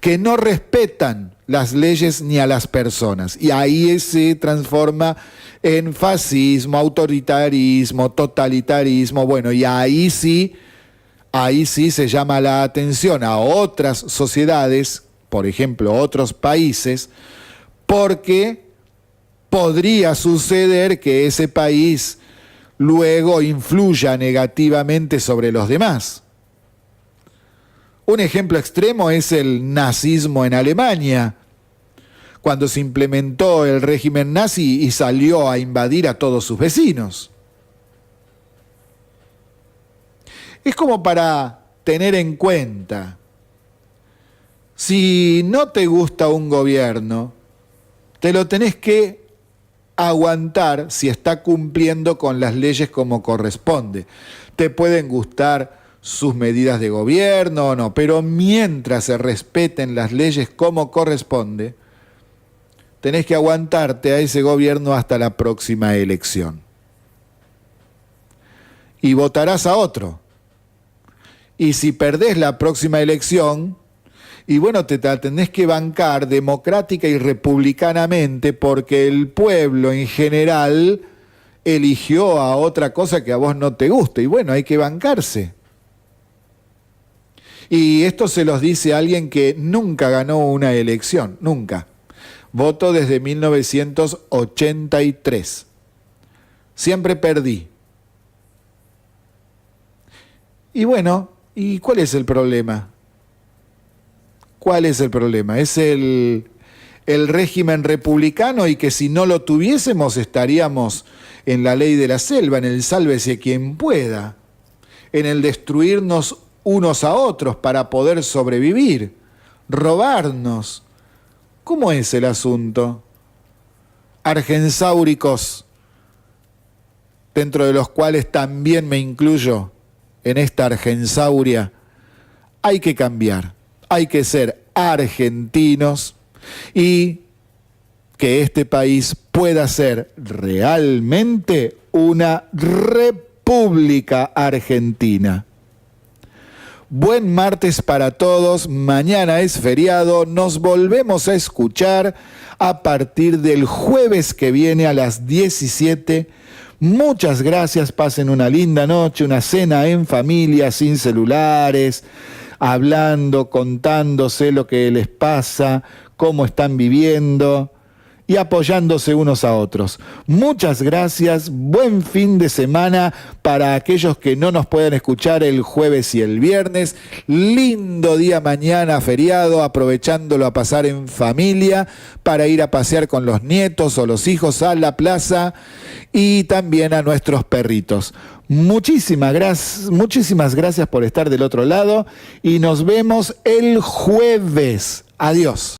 que no respetan las leyes ni a las personas, y ahí se transforma en fascismo, autoritarismo, totalitarismo, bueno, y ahí sí se llama la atención a otras sociedades, por ejemplo, otros países, porque podría suceder que ese país luego influya negativamente sobre los demás. Un ejemplo extremo es el nazismo en Alemania, cuando se implementó el régimen nazi y salió a invadir a todos sus vecinos. Es como para tener en cuenta, si no te gusta un gobierno, te lo tenés que aguantar si está cumpliendo con las leyes como corresponde. Te pueden gustar sus medidas de gobierno o no, pero mientras se respeten las leyes como corresponde, tenés que aguantarte a ese gobierno hasta la próxima elección. Y votarás a otro. Y si perdés la próxima elección, y bueno, te la tenés que bancar democrática y republicanamente porque el pueblo en general eligió a otra cosa que a vos no te guste. Y bueno, hay que bancarse. Y esto se los dice alguien que nunca ganó una elección, nunca. Voto desde 1983. Siempre perdí. Y bueno, ¿y cuál es el problema? ¿Cuál es el problema? Es el régimen republicano y que si no lo tuviésemos estaríamos en la ley de la selva, en el sálvese quien pueda, en el destruirnos unos a otros para poder sobrevivir, robarnos. ¿Cómo es el asunto? Argensáuricos, dentro de los cuales también me incluyo en esta argensauria, hay que cambiar. Hay que ser argentinos y que este país pueda ser realmente una república argentina. Buen martes para todos, mañana es feriado, nos volvemos a escuchar a partir del jueves que viene a las 17. Muchas gracias, pasen una linda noche, una cena en familia, sin celulares, hablando, contándose lo que les pasa, cómo están viviendo y apoyándose unos a otros. Muchas gracias, buen fin de semana para aquellos que no nos pueden escuchar el jueves y el viernes. Lindo día mañana, feriado, aprovechándolo a pasar en familia para ir a pasear con los nietos o los hijos a la plaza y también a nuestros perritos. Muchísimas gracias por estar del otro lado y nos vemos el jueves. Adiós.